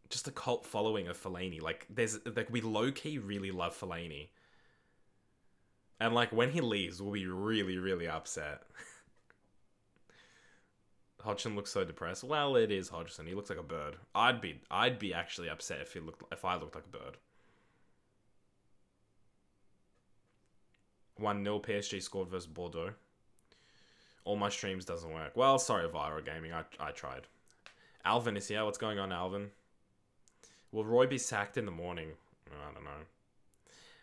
just a cult following of Fellaini. We low-key really love Fellaini. And, when he leaves, we'll be really, really upset. Hodgson looks so depressed. Well, it is Hodgson. He looks like a bird. I'd be actually upset if I looked like a bird. 1-0 PSG scored versus Bordeaux. All my streams doesn't work. Well, sorry, Viral Gaming. I tried. Alvin is here. What's going on, Alvin? Will Roy be sacked in the morning? I don't know.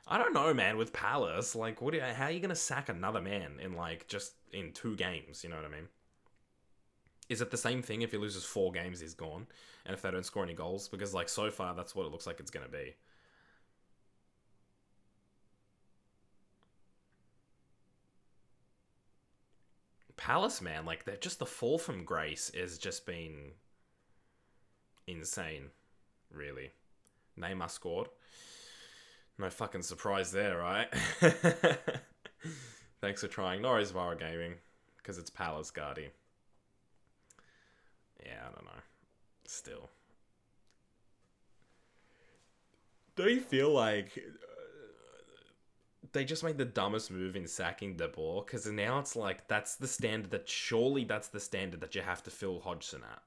I don't know, man. With Palace, how are you gonna sack another man in just in 2 games? You know what I mean? Is it the same thing if he loses 4 games, he's gone, and if they don't score any goals? Because so far, that's what it looks like it's gonna be. Palace, man, they're just the fall from grace has just been insane, really. Neymar scored. No fucking surprise there, right? Thanks for trying. No worries, Vara Gaming, because it's Palace, Guardy. Yeah, I don't know. Still. Do you feel like they just made the dumbest move in sacking De Boer? Because now it's that's the standard surely that's the standard that you have to fill Hodgson at.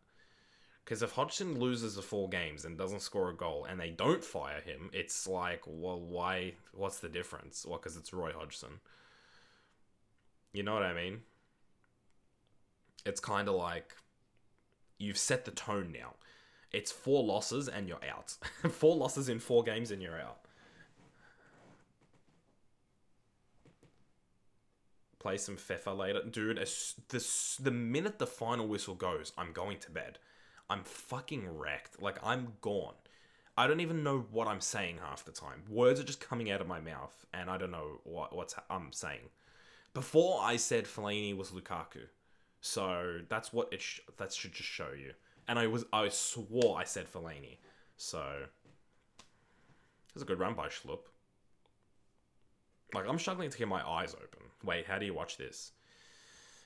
Because if Hodgson loses the 4 games and doesn't score a goal and they don't fire him, it's well, why? What's the difference? Well, because it's Roy Hodgson. You know what I mean? It's kind of you've set the tone now. It's 4 losses and you're out. 4 losses in 4 games and you're out. Play some FIFA later. Dude, the minute the final whistle goes, I'm going to bed. I'm fucking wrecked. I'm gone. I don't even know what I'm saying half the time. Words are just coming out of my mouth, and I don't know what I'm saying. Before, I said Fellaini was Lukaku. So, that's what that should just show you. And I swore I said Fellaini. So, it's a good run by Schlupp. I'm struggling to get my eyes open. Wait, how do you watch this?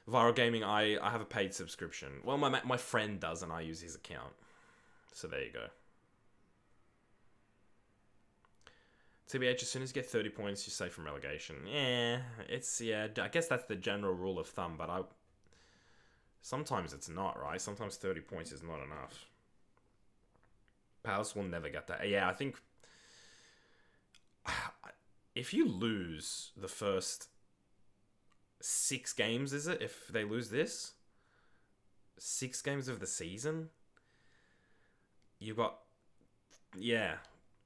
Viral Gaming, I have a paid subscription. Well, my friend does, and I use his account. So there you go. TBH, as soon as you get 30 points, you're safe from relegation. Yeah, I guess that's the general rule of thumb, but sometimes it's not, right? Sometimes 30 points is not enough. Palace will never get that. Yeah, I think if you lose the first 6 games, is it, if they lose this? 6 games of the season? You got... Yeah.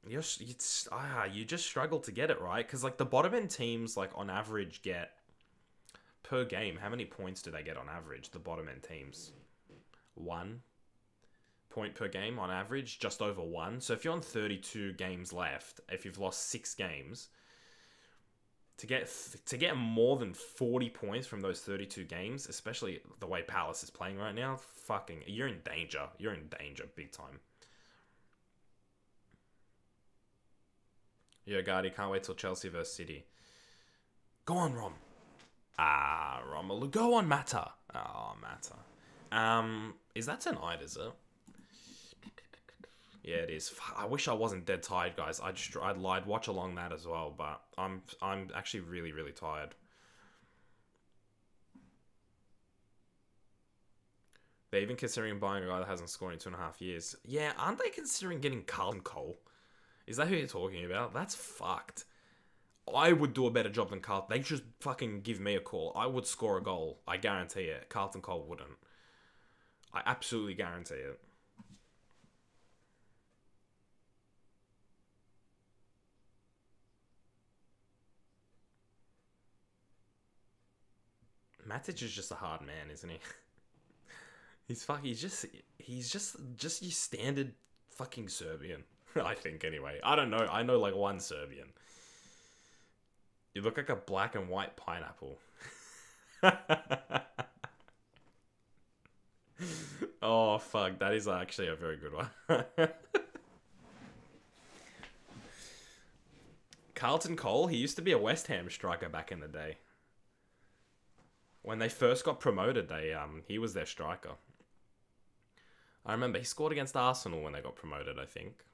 You just struggle to get it, right? Because, like, the bottom end teams, like, on average get... Per game, how many points do they get on average, the bottom end teams? 1 point per game on average, just over 1. So if you're on 32 games left, if you've lost 6 games... To get more than 40 points from those 32 games, especially the way Palace is playing right now, fucking, you're in danger. You're in danger, big time. Yo, Guardy, can't wait till Chelsea vs City. Go on, Rom. Romelu. Go on, Mata. Oh, Mata. Is that tonight, is it? Yeah, it is. I wish I wasn't dead tired, guys. I lied. Watch along that as well, but I'm actually really, really tired. They're even considering buying a guy that hasn't scored in 2.5 years. Yeah, aren't they considering getting Carlton Cole? Is that who you're talking about? That's fucked. I would do a better job than Carlton. They should fucking give me a call. I would score a goal. I guarantee it. Carlton Cole wouldn't. I absolutely guarantee it. Matic is just a hard man, isn't he? He's just your standard fucking Serbian. I think, anyway. I don't know. I know, like, one Serbian. You look like a black and white pineapple. Oh, fuck. That is actually a very good one. Carlton Cole, he used to be a West Ham striker back in the day. When they first got promoted, he was their striker. I remember he scored against Arsenal when they got promoted, I think.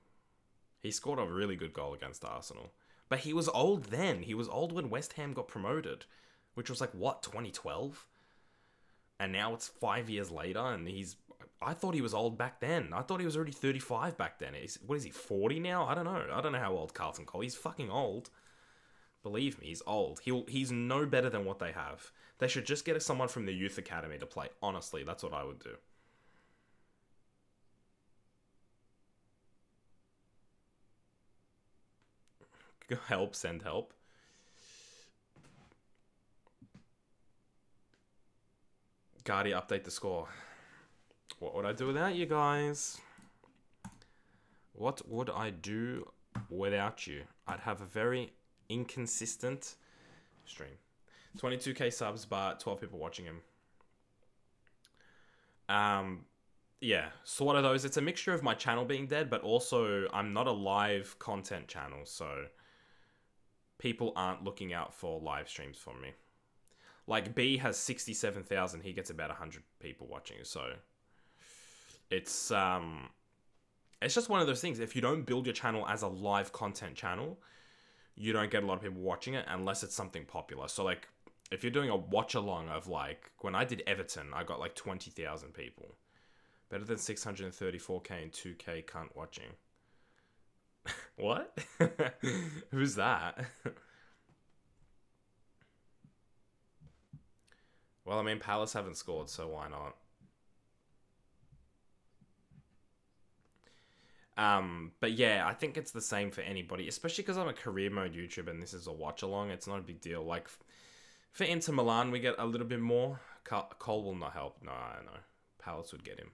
He scored a really good goal against Arsenal. But he was old then. He was old when West Ham got promoted. Which was like, what, 2012? And now it's 5 years later and I thought he was old back then. I thought he was already 35 back then. What is he, 40 now? I don't know. I don't know how old Carlton Cole. He's fucking old. Believe me, he's old. He's no better than what they have. They should just get someone from the youth academy to play. Honestly, that's what I would do. Help, send help. Guardia, update the score. What would I do without you guys? What would I do without you? I'd have a very inconsistent stream. 22k subs, but 12 people watching him. Yeah, so what are those? It's a mixture of my channel being dead, but also I'm not a live content channel, so people aren't looking out for live streams from me. Like, B has 67,000, he gets about 100 people watching, so it's just one of those things. If you don't build your channel as a live content channel, you don't get a lot of people watching it unless it's something popular. So, like, if you're doing a watch-along of, like, when I did Everton, I got, like, 20,000 people. Better than 634k and 2k cunt watching. What? Who's that? Well, I mean, Palace haven't scored, so why not? But yeah, I think it's the same for anybody, especially because I'm a career mode YouTuber and this is a watch along. It's not a big deal. Like, for Inter Milan, we get a little bit more. Cole will not help. No. Palace would get him.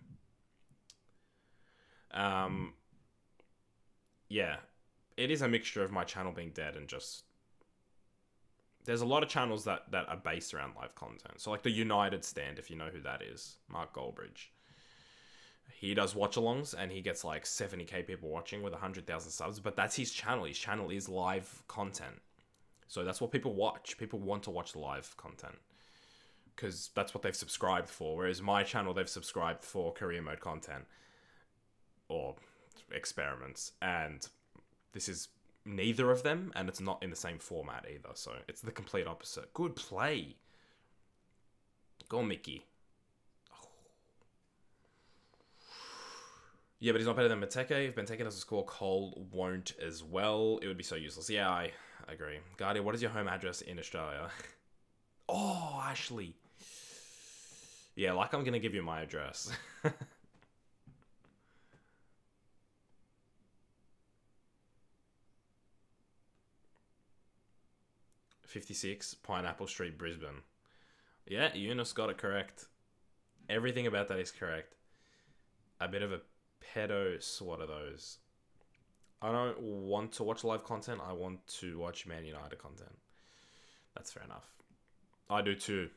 Yeah, it is a mixture of my channel being dead and just... There's a lot of channels that are based around live content. So, like, the United Stand, if you know who that is. Mark Goldbridge. He does watch-alongs, and he gets, like, 70k people watching with 100,000 subs. But that's his channel. His channel is live content. So that's what people watch. People want to watch the live content. Because that's what they've subscribed for. Whereas my channel, they've subscribed for career mode content. Or experiments. And this is neither of them, and it's not in the same format either. So it's the complete opposite. Good play. Go, Mickey. Oh. Yeah, but he's not better than Benteke. If Benteke doesn't score, Cole won't as well. It would be so useless. Yeah, I agree. Guardia, what is your home address in Australia? Oh, Oh, Ashley. Yeah, like I'm going to give you my address. 56 Pineapple Street, Brisbane. Yeah, Eunice got it correct. Everything about that is correct. A bit of a pedo swat of those. I don't want to watch live content. I want to watch Man United content. That's fair enough. I do too.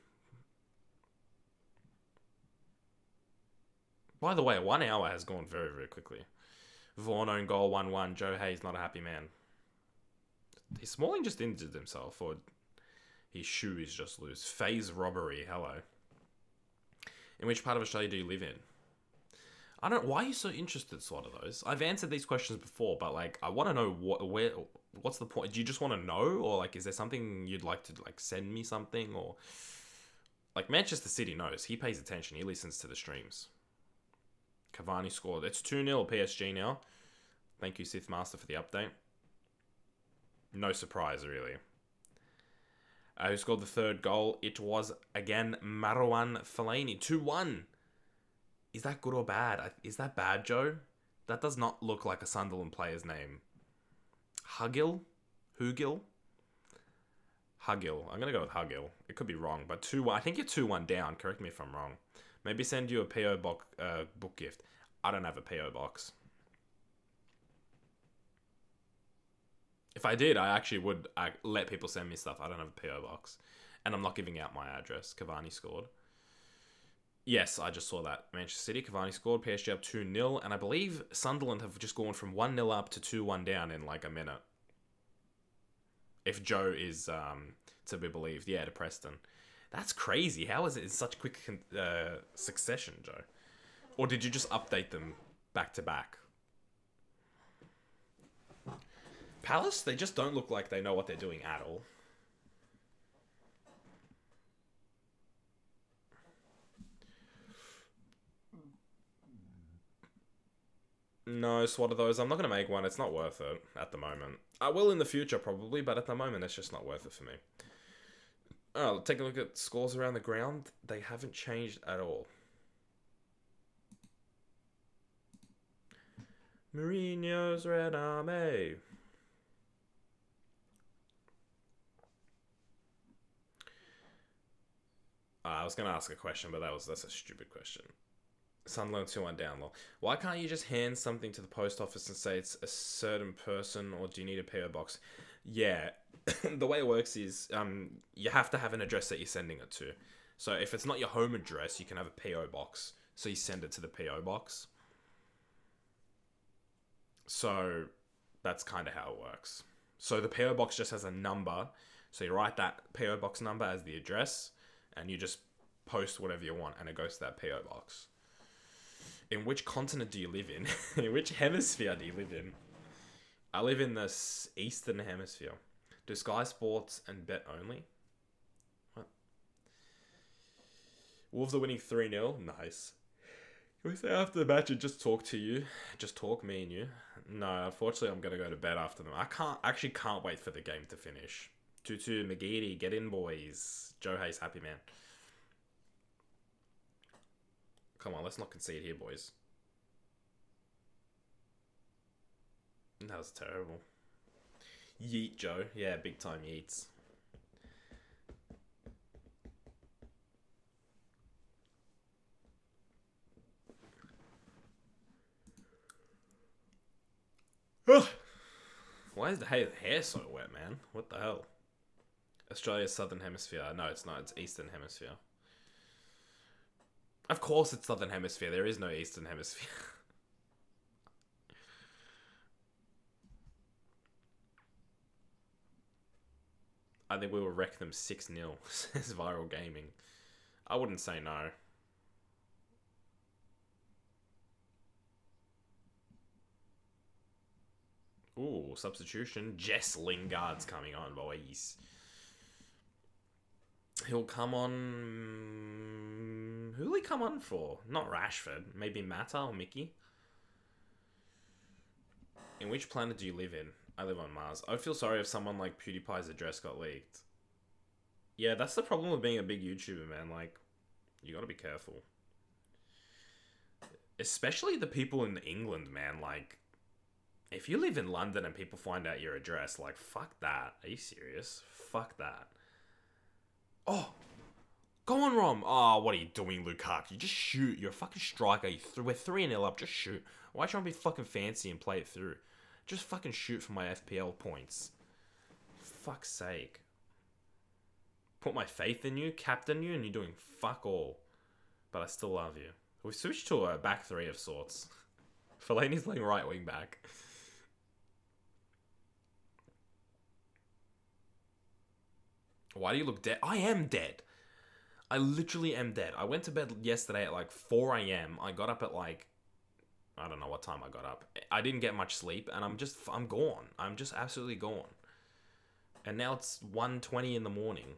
By the way, 1 hour has gone very, very quickly. Vaughan own goal 1-1. Joe Hayes not a happy man. Is Smalling just injured himself, or his shoe is just loose? Phase robbery. Hello. In which part of Australia do you live in? I don't. Why are you so interested, sort of those? I've answered these questions before, but like, I want to know what's the point? Do you just want to know, or like, is there something you'd like to like send me something, or like Manchester City knows, he pays attention, he listens to the streams. Cavani scored. It's 2-0 PSG now. Thank you, Sith Master, for the update. No surprise, really. Who scored the third goal? It was, again, Marwan Fellaini. 2-1. Is that good or bad? Is that bad, Joe? That does not look like a Sunderland player's name. Hugill? Hugil? Hugill. I'm going to go with Hugill. It could be wrong, but 2-1. I think you're 2-1 down. Correct me if I'm wrong. Maybe send you a PO box book gift. I don't have a PO box. If I did, I actually would let people send me stuff. I don't have a PO box. And I'm not giving out my address. Cavani scored. Yes, I just saw that. Manchester City, Cavani scored. PSG up 2-0. And I believe Sunderland have just gone from 1-0 up to 2-1 down in like a minute. If Joe is to be believed. Yeah, to Preston. That's crazy. How is it in such quick succession, Joe? Or did you just update them back to back? Palace, they just don't look like they know what they're doing at all. No, it's one of those. I'm not going to make one. It's not worth it at the moment. I will in the future, probably, but at the moment, it's just not worth it for me. Oh, take a look at scores around the ground. They haven't changed at all. Mourinho's Red Army. I was going to ask a question, but that's a stupid question. Sunderland 2-1 down. Why can't you just hand something to the post office and say it's a certain person, or do you need a PO box? Yeah, the way it works is you have to have an address that you're sending it to. So if it's not your home address, you can have a PO box. So you send it to the PO box. So that's kind of how it works. So the PO box just has a number. So you write that PO box number as the address, and you just post whatever you want, and it goes to that PO box. In which continent do you live in? In which hemisphere do you live in? I live in the Eastern Hemisphere. Do Sky Sports and Bet only? What? Wolves are winning 3-0. Nice. Can we say after the match and just talk to you? Just talk, me and you? No, unfortunately I'm going to go to bed after them. I can't wait for the game to finish. 2-2, McGeady, get in, boys. Joe Hayes, happy man. Come on, let's not concede here, boys. That was terrible. Yeet, Joe. Yeah, big time yeets. Why is the hair so wet, man? What the hell? Australia's Southern Hemisphere. No, it's not. It's Eastern Hemisphere. Of course it's Southern Hemisphere. There is no Eastern Hemisphere. I think we will wreck them 6-0, says Viral Gaming. I wouldn't say no. Ooh, substitution. Jess Lingard's coming on, boys. He'll come on... Who'll he come on for? Not Rashford. Maybe Mata or Mickey? In which planet do you live in? I live on Mars. I would feel sorry if someone like PewDiePie's address got leaked. Yeah, that's the problem with being a big YouTuber, man. Like, you gotta be careful. Especially the people in England, man. Like, if you live in London and people find out your address, like, fuck that. Are you serious? Fuck that. Oh, go on, Rom. Oh, what are you doing, Lukaku? You just shoot. You're a fucking striker. We're 3-0 up. Just shoot. Why try and be fucking fancy and play it through? Just fucking shoot for my FPL points. Fuck's sake. Put my faith in you, captain you, and you're doing fuck all. But I still love you. We've switched to a back three of sorts. Fellaini's playing right wing back. Why do you look dead? I am dead. I literally am dead. I went to bed yesterday at like 4 a.m. I got up at like, I don't know what time I got up. I didn't get much sleep and I'm gone. I'm just absolutely gone. And now it's 1:20 in the morning.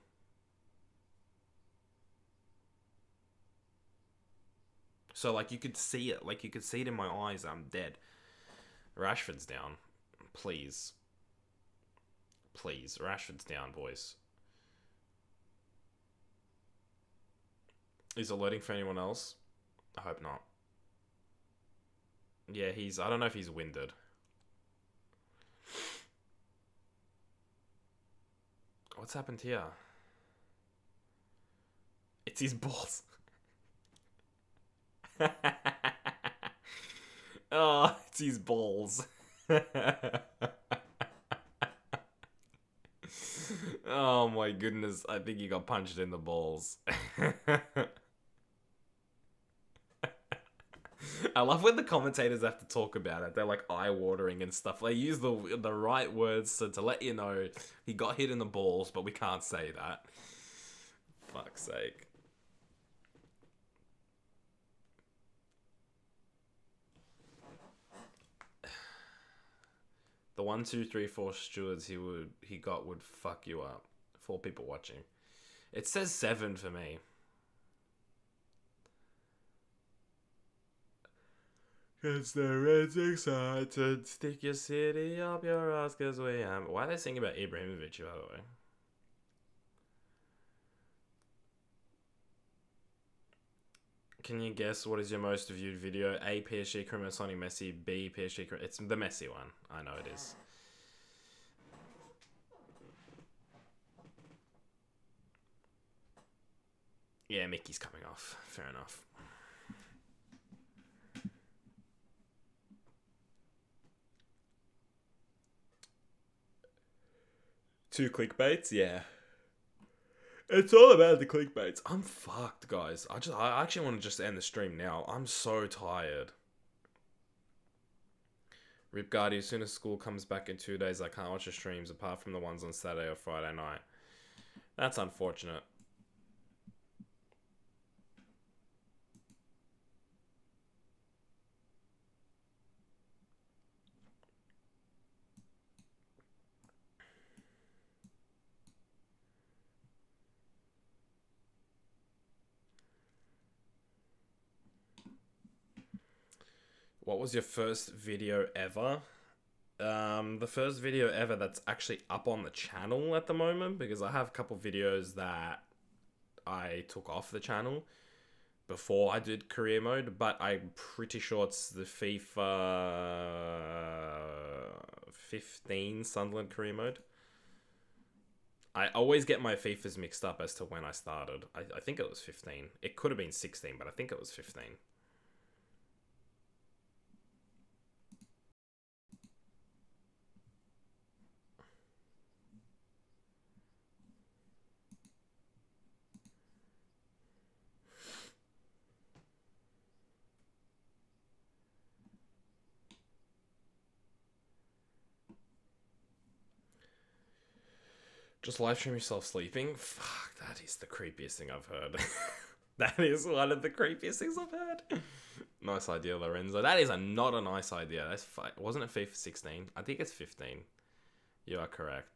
So like you could see it. Like you could see it in my eyes. I'm dead. Rashford's down. Please. Please. Rashford's down, boys. Is it loading for anyone else? I hope not. Yeah, I don't know if he's winded. What's happened here? It's his balls. Oh, it's his balls. Oh my goodness, I think he got punched in the balls. I love when the commentators have to talk about it. They're like eye-watering and stuff. They use the right words to let you know he got hit in the balls, but we can't say that. Fuck's sake. The 1, 2, 3, 4 stewards he got would fuck you up. 4 people watching. It says 7 for me. Cause the Reds excited. Stick your city up your ass, cause we am. Why are they singing about Ibrahimovic, by the way? Can you guess what is your most viewed video? A, PSG criminal signing Messi. B, PSG criminal. It's the Messi one. I know it is. Yeah, Mickey's coming off. Fair enough. Two clickbaits, yeah. It's all about the clickbaits. I'm fucked, guys. I actually want to just end the stream now. I'm so tired. Rip Guardy, as soon as school comes back in 2 days, I can't watch the streams apart from the ones on Saturday or Friday night. That's unfortunate. What was your first video ever? The first video ever that's actually up on the channel at the moment, because I have a couple videos that I took off the channel before I did career mode, but I'm pretty sure it's the FIFA 15 Sunderland career mode. I always get my FIFAs mixed up as to when I started. I think it was 15. It could have been 16, but I think it was 15. Just live stream yourself sleeping? Fuck, that is the creepiest thing I've heard. That is one of the creepiest things I've heard. Nice idea, Lorenzo. That is not a nice idea. That's wasn't it FIFA 16? I think it's 15. You are correct.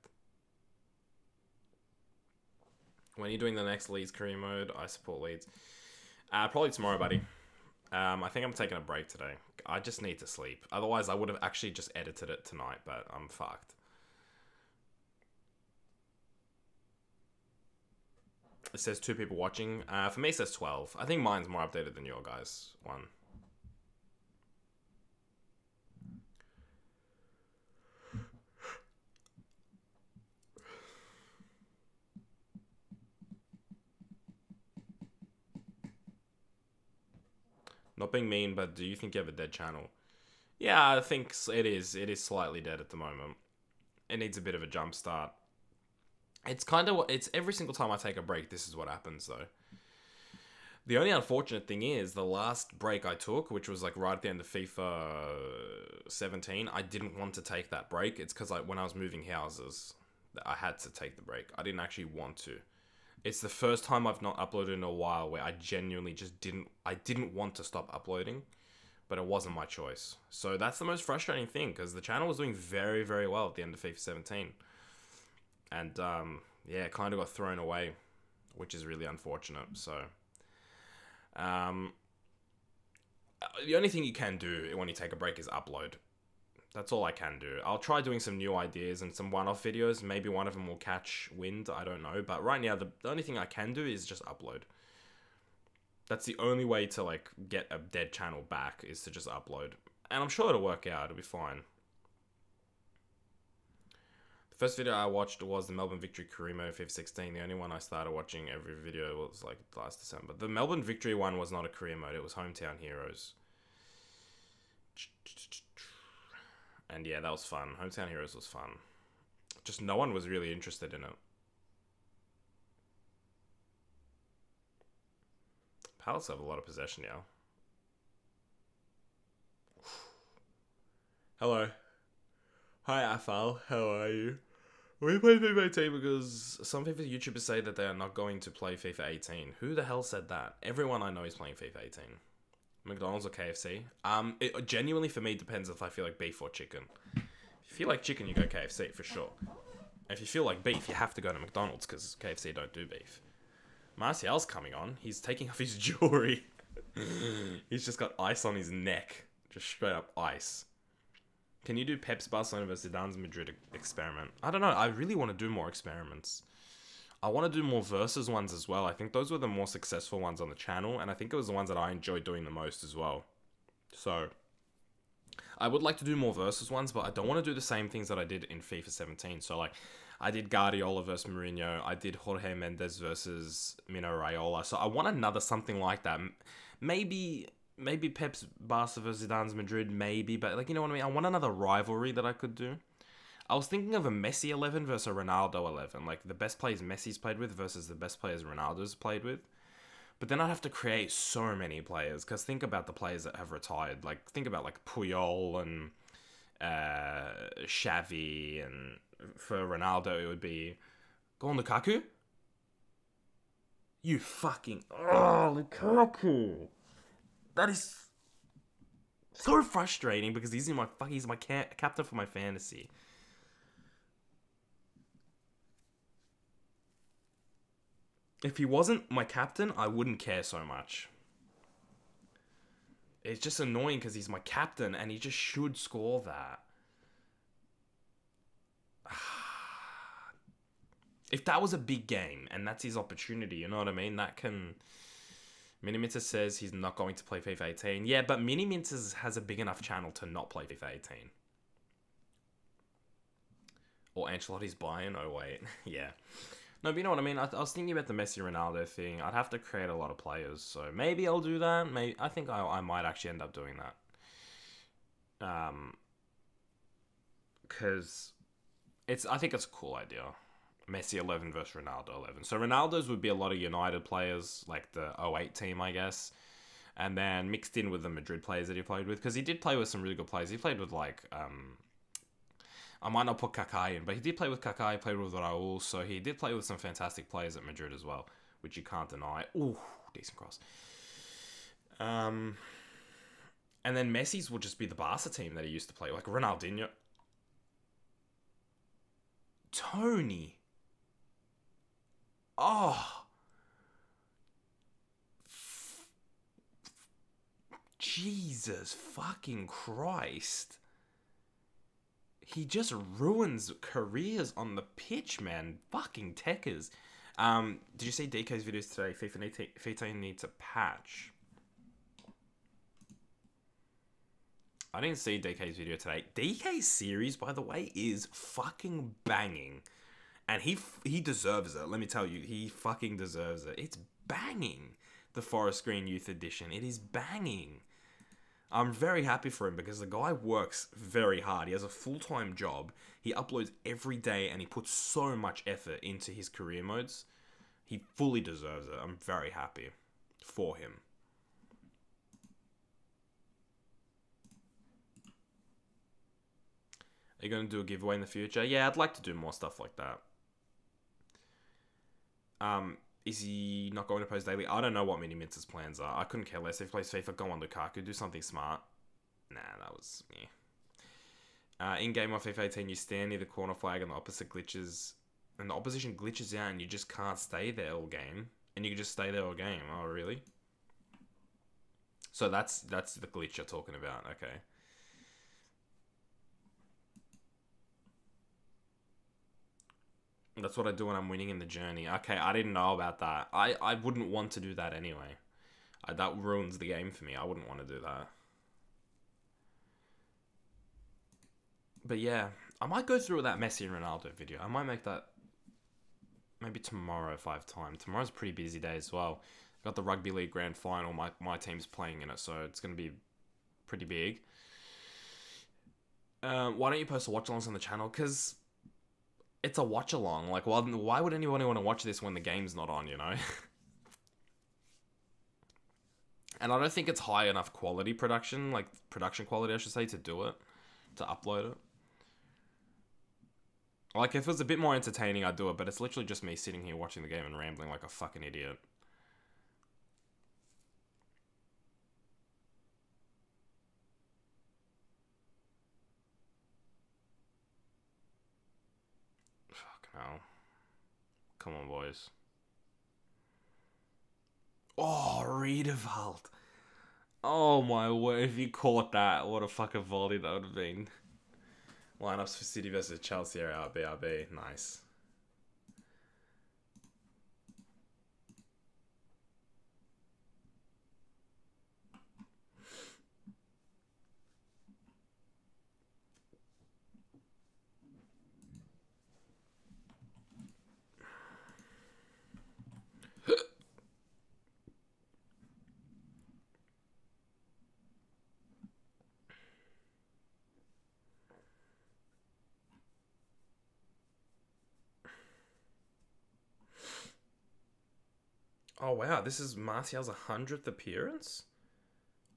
When are you doing the next Leeds career mode? I support Leeds. Probably tomorrow, buddy. I think I'm taking a break today. I just need to sleep. Otherwise, I would have actually just edited it tonight, but I'm fucked. It says 2 people watching. For me, it says 12. I think mine's more updated than your guys' one. Not being mean, but do you think you have a dead channel? Yeah, I think it is. It is slightly dead at the moment. It needs a bit of a jump start. It's kind of... It's every single time I take a break, this is what happens, though. The only unfortunate thing is, the last break I took, which was like right at the end of FIFA 17, I didn't want to take that break. It's because when I was moving houses, I had to take the break. I didn't actually want to. It's the first time I've not uploaded in a while where I genuinely just didn't... I didn't want to stop uploading, but it wasn't my choice. So that's the most frustrating thing, because the channel was doing very, very well at the end of FIFA 17. And, yeah, it kind of got thrown away, which is really unfortunate, so... the only thing you can do when you take a break is upload. That's all I can do. I'll try doing some new ideas and some one-off videos. Maybe one of them will catch wind. I don't know. But right now, the only thing I can do is just upload. That's the only way to, like, get a dead channel back, is to just upload. And I'm sure it'll work out. It'll be fine. The first video I watched was the Melbourne Victory career mode FIFA 16. The only one I started watching every video was like last December. The Melbourne Victory one was not a career mode. It was Hometown Heroes. And yeah, that was fun. Hometown Heroes was fun. Just no one was really interested in it. Palace have a lot of possession now. Hello. Hi, Afal. How are you? We play FIFA 18 because some FIFA YouTubers say that they are not going to play FIFA 18. Who the hell said that? Everyone I know is playing FIFA 18. McDonald's or KFC? It genuinely, for me, depends if I feel like beef or chicken. If you feel like chicken, you go KFC, for sure. If you feel like beef, you have to go to McDonald's, because KFC don't do beef. Martial's coming on. He's taking off his jewelry. He's just got ice on his neck. Just straight up ice. Can you do Pep's Barcelona versus Zidane's Madrid experiment? I don't know. I really want to do more experiments. I want to do more versus ones as well. I think those were the more successful ones on the channel, and I think it was the ones that I enjoyed doing the most as well. So, I would like to do more versus ones, but I don't want to do the same things that I did in FIFA 17. So, like, I did Guardiola versus Mourinho. I did Jorge Mendes versus Mino Raiola. So, I want another something like that. Maybe Pep's Barca versus Zidane's Madrid, maybe, but, like, you know what I mean? I want another rivalry that I could do. I was thinking of a Messi 11 versus a Ronaldo 11, like the best players Messi's played with versus the best players Ronaldo's played with. But then I'd have to create so many players, because think about the players that have retired. Like, think about, like, Puyol and Xavi, and for Ronaldo it would be... Go on, Lukaku? You fucking... Oh, Lukaku! That is so frustrating, because he's my captain for my fantasy. If he wasn't my captain, I wouldn't care so much. It's just annoying because he's my captain and he just should score that. If that was a big game and that's his opportunity, you know what I mean? That can... Miniminter says he's not going to play FIFA 18. Yeah, but Miniminter has a big enough channel to not play FIFA 18. Or Ancelotti's Bayern? Oh, wait. Yeah. No, but you know what I mean? I was thinking about the Messi-Ronaldo thing. I'd have to create a lot of players, so maybe I'll do that. Maybe I think I might actually end up doing that. Because I think it's a cool idea. Messi 11 versus Ronaldo 11. So Ronaldo's would be a lot of United players, like the 08 team, I guess. And then mixed in with the Madrid players that he played with. Because he did play with some really good players. He played with, like... I might not put Kaká in, but he did play with Kaká, he played with Raul, so he did play with some fantastic players at Madrid as well, which you can't deny. Ooh, decent cross. And then Messi's will just be the Barca team that he used to play, like Ronaldinho. Tony. Oh. Jesus fucking Christ. He just ruins careers on the pitch, man. Fucking techers. Did you see DK's videos today? FIFA needs a patch. I didn't see DK's video today. DK's series, by the way, is fucking banging. And he deserves it. Let me tell you, he fucking deserves it. It's banging. The Forest Green Youth Edition. It is banging. I'm very happy for him because the guy works very hard. He has a full-time job. He uploads every day and he puts so much effort into his career modes. He fully deserves it. I'm very happy for him. Are you going to do a giveaway in the future? Yeah, I'd like to do more stuff like that. Is he not going to post daily? I don't know what Mini Mintz's plans are. I couldn't care less. If he plays FIFA, go on Lukaku. Do something smart. Nah, that was me. In-game on FIFA 18, you stand near the corner flag and the opposite glitches. And the opposition glitches out and you just can't stay there all game. And you can just stay there all game. Oh, really? So that's the glitch you're talking about. Okay. That's what I do when I'm winning in the journey. Okay, I didn't know about that. I wouldn't want to do that anyway. That ruins the game for me. I wouldn't want to do that. But yeah, I might go through that Messi and Ronaldo video. I might make that maybe tomorrow if I have time. Tomorrow's a pretty busy day as well. Got the Rugby League Grand Final. My team's playing in it, so it's going to be pretty big. Why don't you post the watch-alongs on the channel? Because it's a watch-along. Like, why would anyone want to watch this when the game's not on, you know? And I don't think it's high enough quality production, like production quality, I should say, to do it, to upload it. Like, if it was a bit more entertaining, I'd do it, but it's literally just me sitting here watching the game and rambling like a fucking idiot. Fucking hell. Come on, boys. Oh, Riedewald. Oh my word, if you caught that, what a fucking volley that would have been. Lineups for City versus Chelsea are out, BRB. Nice. Oh wow, this is Martial's 100th appearance?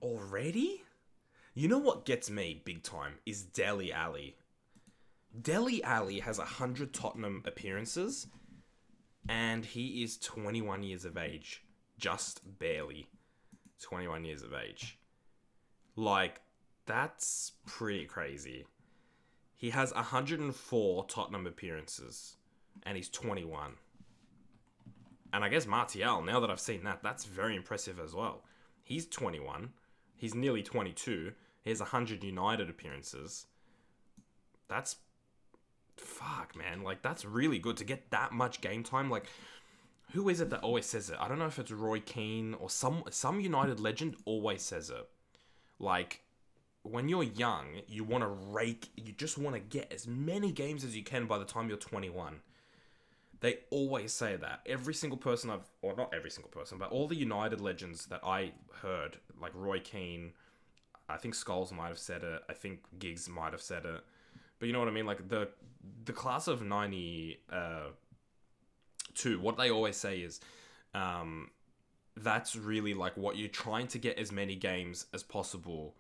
Already? You know what gets me big time is Dele Alli. Dele Alli has 100 Tottenham appearances and he is 21 years of age. Just barely 21 years of age. Like, that's pretty crazy. He has 104 Tottenham appearances and he's 21. And I guess Martial, now that I've seen that, that's very impressive as well. He's 21. He's nearly 22. He has 100 United appearances. That's... Fuck, man. Like, that's really good to get that much game time. Like, who is it that always says it? I don't know if it's Roy Keane or some United legend always says it. Like, when you're young, you want to rake... You just want to get as many games as you can by the time you're 21. They always say that. Every single person or not every single person, but all the United legends that I heard, like Roy Keane, I think Scholes might have said it, I think Giggs might have said it, but you know what I mean? Like the class of 92, what they always say is, that's really like what you're trying to get as many games as possible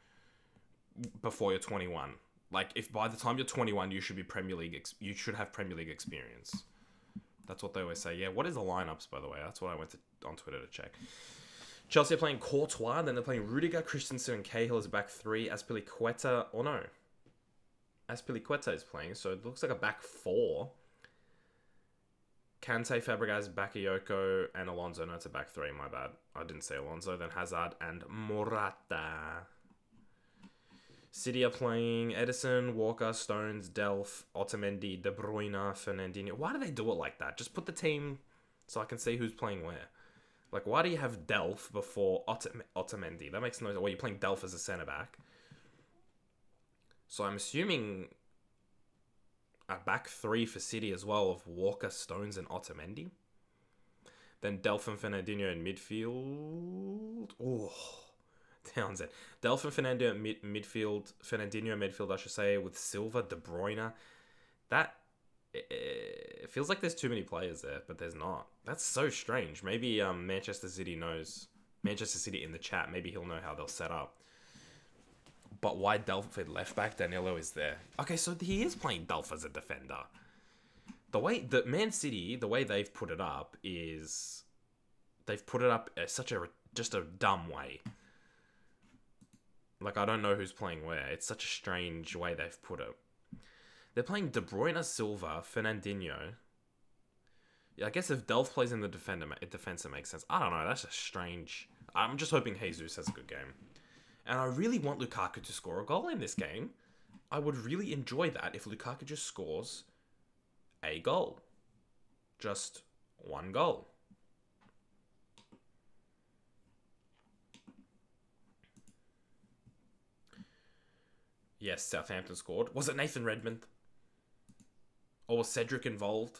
before you're 21. Like if by the time you're 21, you should be you should have Premier League experience. That's what they always say. Yeah, what is the lineups, by the way? That's what I went on Twitter to check. Chelsea are playing Courtois, then they're playing Rudiger, Christensen, and Cahill as a back three. Azpilicueta, oh no. Azpilicueta is playing, so it looks like a back four. Kante, Fabregas, Bakayoko, and Alonso. No, it's a back three, my bad. I didn't say Alonso. Then Hazard and Morata. City are playing Edison, Walker, Stones, Delph, Otamendi, De Bruyne, Fernandinho. Why do they do it like that? Just put the team so I can see who's playing where. Like, why do you have Delph before Otamendi? That makes no sense. Well, you're playing Delph as a centre-back. So I'm assuming a back three for City as well of Walker, Stones, and Otamendi. Then Delph and Fernandinho in midfield. Oh, Townsend. Delph and Fernandinho midfield. Fernandinho midfield, I should say, with Silva, De Bruyne. That... It feels like there's too many players there, but there's not. That's so strange. Maybe Manchester City knows. Manchester City in the chat. Maybe he'll know how they'll set up. But why Delph at left back? Danilo is there. Okay, so he is playing Delph as a defender. The way that Man City, the way they've put it up is they've put it up as just a dumb way. Like, I don't know who's playing where. It's such a strange way they've put it. They're playing De Bruyne, Silva, Fernandinho. Yeah, I guess if Delph plays in the defense, it makes sense. I don't know. That's just strange. I'm just hoping Jesus has a good game. And I really want Lukaku to score a goal in this game. I would really enjoy that if Lukaku just scores a goal. Just one goal. Yes, Southampton scored. Was it Nathan Redmond? Or was Cedric involved?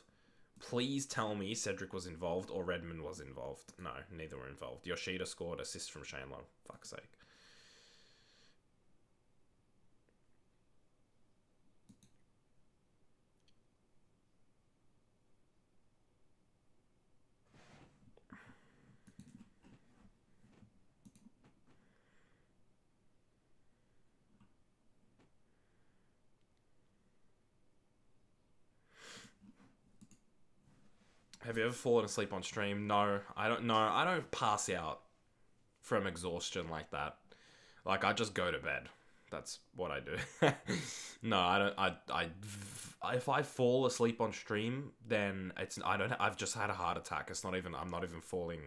Please tell me Cedric was involved or Redmond was involved. No, neither were involved. Yoshida scored, assist from Shane Long. Fuck's sake. Have you ever fallen asleep on stream? No, I don't know. I don't pass out from exhaustion like that. Like, I just go to bed. That's what I do. No, I don't. If I fall asleep on stream, then I've just had a heart attack. I'm not even falling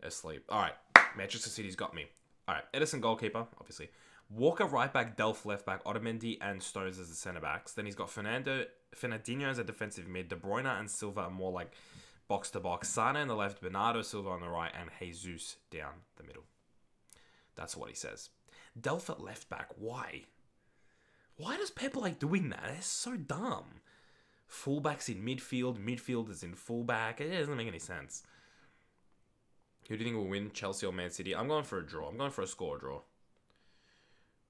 asleep. All right, Manchester City's got me. All right, Edison goalkeeper, obviously. Walker right back, Delph left back, Otamendi and Stones as the centre backs. Then he's got Fernandinho as a defensive mid, De Bruyne and Silva are more like box to box. Sana on the left, Bernardo Silva on the right, and Jesus down the middle. That's what he says. Delph at left back. Why? Why does Pep like doing that? It's so dumb. Fullbacks in midfield, midfielders in fullback. It doesn't make any sense. Who do you think will win, Chelsea or Man City? I'm going for a draw. I'm going for a score draw.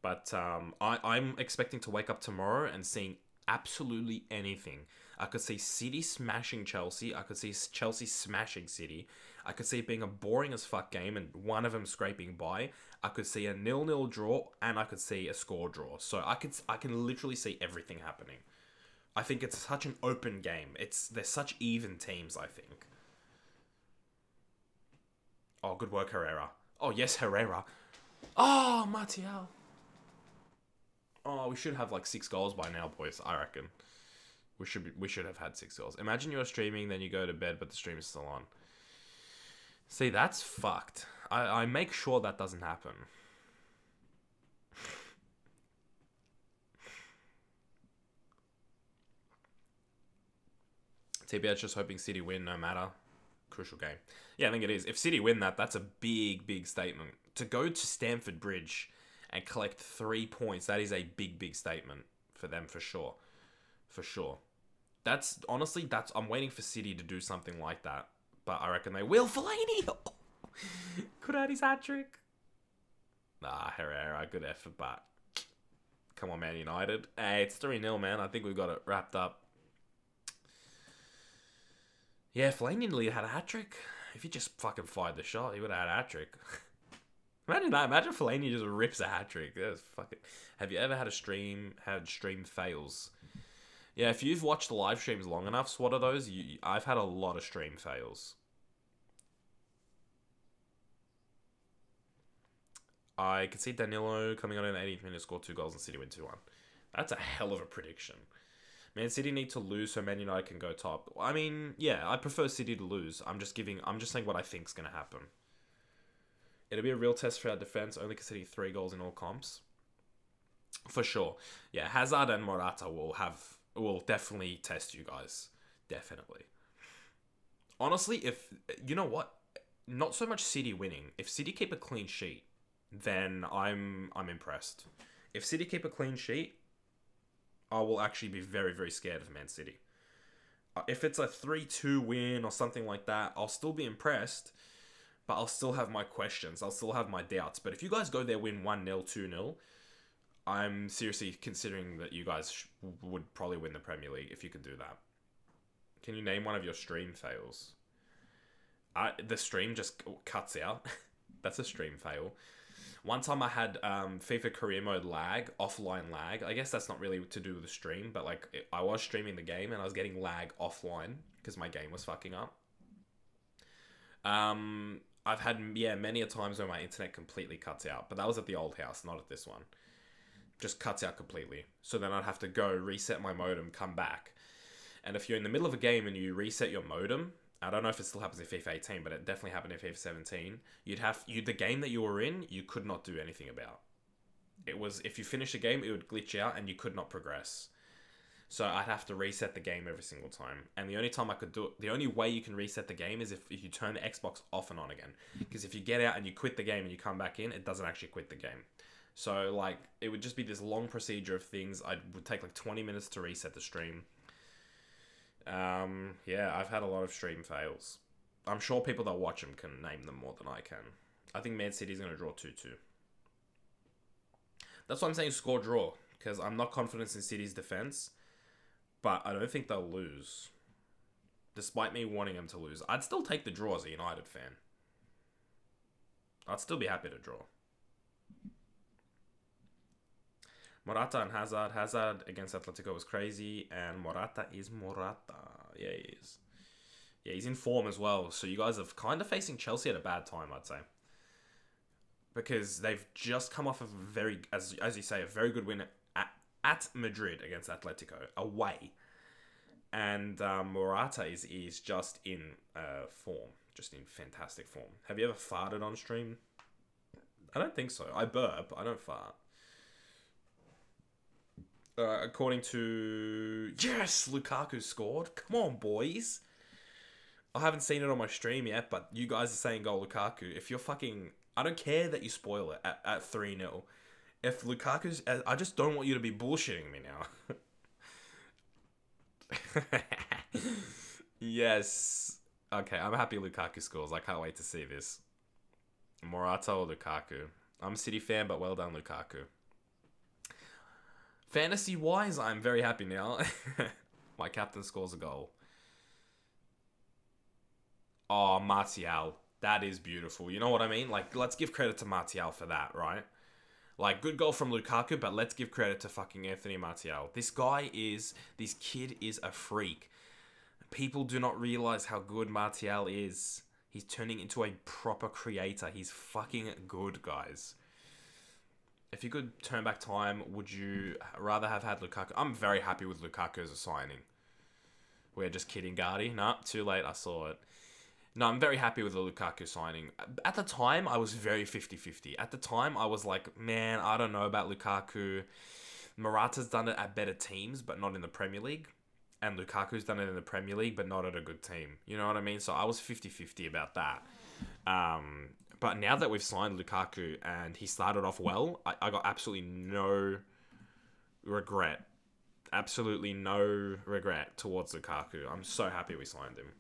But I'm expecting to wake up tomorrow and seeing absolutely anything. I could see City smashing Chelsea. I could see Chelsea smashing City. I could see it being a boring as fuck game and one of them scraping by. I could see a 0-0 draw and I could see a score draw. So I can literally see everything happening. I think it's such an open game. They're such even teams, I think. Oh, good work, Herrera. Oh, yes, Herrera. Oh, Martial. Oh, we should have like 6 goals by now, boys. I reckon. We should have had 6 goals. Imagine you're streaming, then you go to bed, but the stream is still on. See, that's fucked. I make sure that doesn't happen. TBH just hoping City win no matter. Crucial game. Yeah, I think it is. If City win that's a big, big statement. To go to Stamford Bridge and collect 3 points, that is a big, big statement for them, for sure. For sure. I'm waiting for City to do something like that. But I reckon they will. Fellaini! Could have had his hat-trick. Nah, Herrera, good effort, but... Come on, Man United. Hey, it's 3-0, man. I think we got it wrapped up. Yeah, Fellaini nearly had a hat-trick. If he just fucking fired the shot, he would have had a hat-trick. Imagine that. Imagine Fellaini just rips a hat-trick. That's fucking... Have you ever had stream fails? Yeah, if you've watched the live streams long enough, what are those? I've had a lot of stream fails. I could see Danilo coming on in the 80th minute, score 2 goals and City win 2-1. That's a hell of a prediction. Man City need to lose so Man United can go top. I mean, yeah, I prefer City to lose. I'm just saying what I think's going to happen. It'll be a real test for our defense, only conceding 3 goals in all comps. For sure. Yeah, Hazard and Morata will definitely test you guys. Definitely. Honestly, if you know what, not so much City winning. If City keep a clean sheet, then I'm impressed. If City keep a clean sheet, I will actually be very, very scared of Man City. If it's a 3-2 win or something like that, I'll still be impressed, but I'll still have my questions. I'll still have my doubts. But if you guys go there, win 1-0, 2-0, I'm seriously considering that you guys would probably win the Premier League if you could do that. Can you name one of your stream fails? The stream just cuts out. That's a stream fail. One time I had FIFA career mode lag, offline lag. I guess that's not really to do with the stream, but like I was streaming the game and I was getting lag offline because my game was fucking up. I've had, many a times where my internet completely cuts out, but that was at the old house, not at this one. Just cuts out completely. So then I'd have to go reset my modem, come back. And if you're in the middle of a game and you reset your modem, I don't know if it still happens in FIFA 18, but it definitely happened in FIFA 17. The game that you were in, you could not do anything about. It was, if you finish a game, it would glitch out and you could not progress. So I'd have to reset the game every single time. And the only time I could do it, the only way you can reset the game is if you turn the Xbox off and on again. Because if you get out and you quit the game and you come back in, it doesn't actually quit the game. So like, it would just be this long procedure of things. Would take like 20 minutes to reset the stream. Yeah, I've had a lot of stream fails. I'm sure people that watch them can name them more than I can. I think Man City's going to draw 2-2. That's why I'm saying score draw, because I'm not confident in City's defense, but I don't think they'll lose. Despite me wanting them to lose. I'd still take the draw as a United fan. I'd still be happy to draw. Morata and Hazard. Hazard against Atletico was crazy, and Morata is Morata. Yeah, he is. Yeah, he's in form as well. So you guys are kind of facing Chelsea at a bad time, I'd say. Because they've just come off of a very, as you say, a very good win at Madrid against Atletico, away. And Morata is just in form, just in fantastic form. Have you ever farted on stream? I don't think so. I burp, I don't fart. According to... Yes! Lukaku scored. Come on, boys. I haven't seen it on my stream yet, but you guys are saying goal Lukaku. If you're fucking... I don't care that you spoil it at 3-0. If Lukaku's... I just don't want you to be bullshitting me now. Yes. Okay, I'm happy Lukaku scores. I can't wait to see this. Morata or Lukaku. I'm a City fan, but well done, Lukaku. Fantasy-wise, I'm very happy now. My captain scores a goal. Oh, Martial. That is beautiful. You know what I mean? Like, let's give credit to Martial for that, right? Like, good goal from Lukaku, but let's give credit to fucking Anthony Martial. This kid is a freak. People do not realize how good Martial is. He's turning into a proper creator. He's fucking good, guys. If you could turn back time, would you rather have had Lukaku? I'm very happy with Lukaku as a signing. We're just kidding, Gardy. Nah, too late. I saw it. No, I'm very happy with the Lukaku signing. At the time, I was very 50-50. At the time, I was like, man, I don't know about Lukaku. Morata's done it at better teams, but not in the Premier League. And Lukaku's done it in the Premier League, but not at a good team. You know what I mean? So I was 50-50 about that. But now that we've signed Lukaku and he started off well, I got absolutely no regret. Absolutely no regret towards Lukaku. I'm so happy we signed him.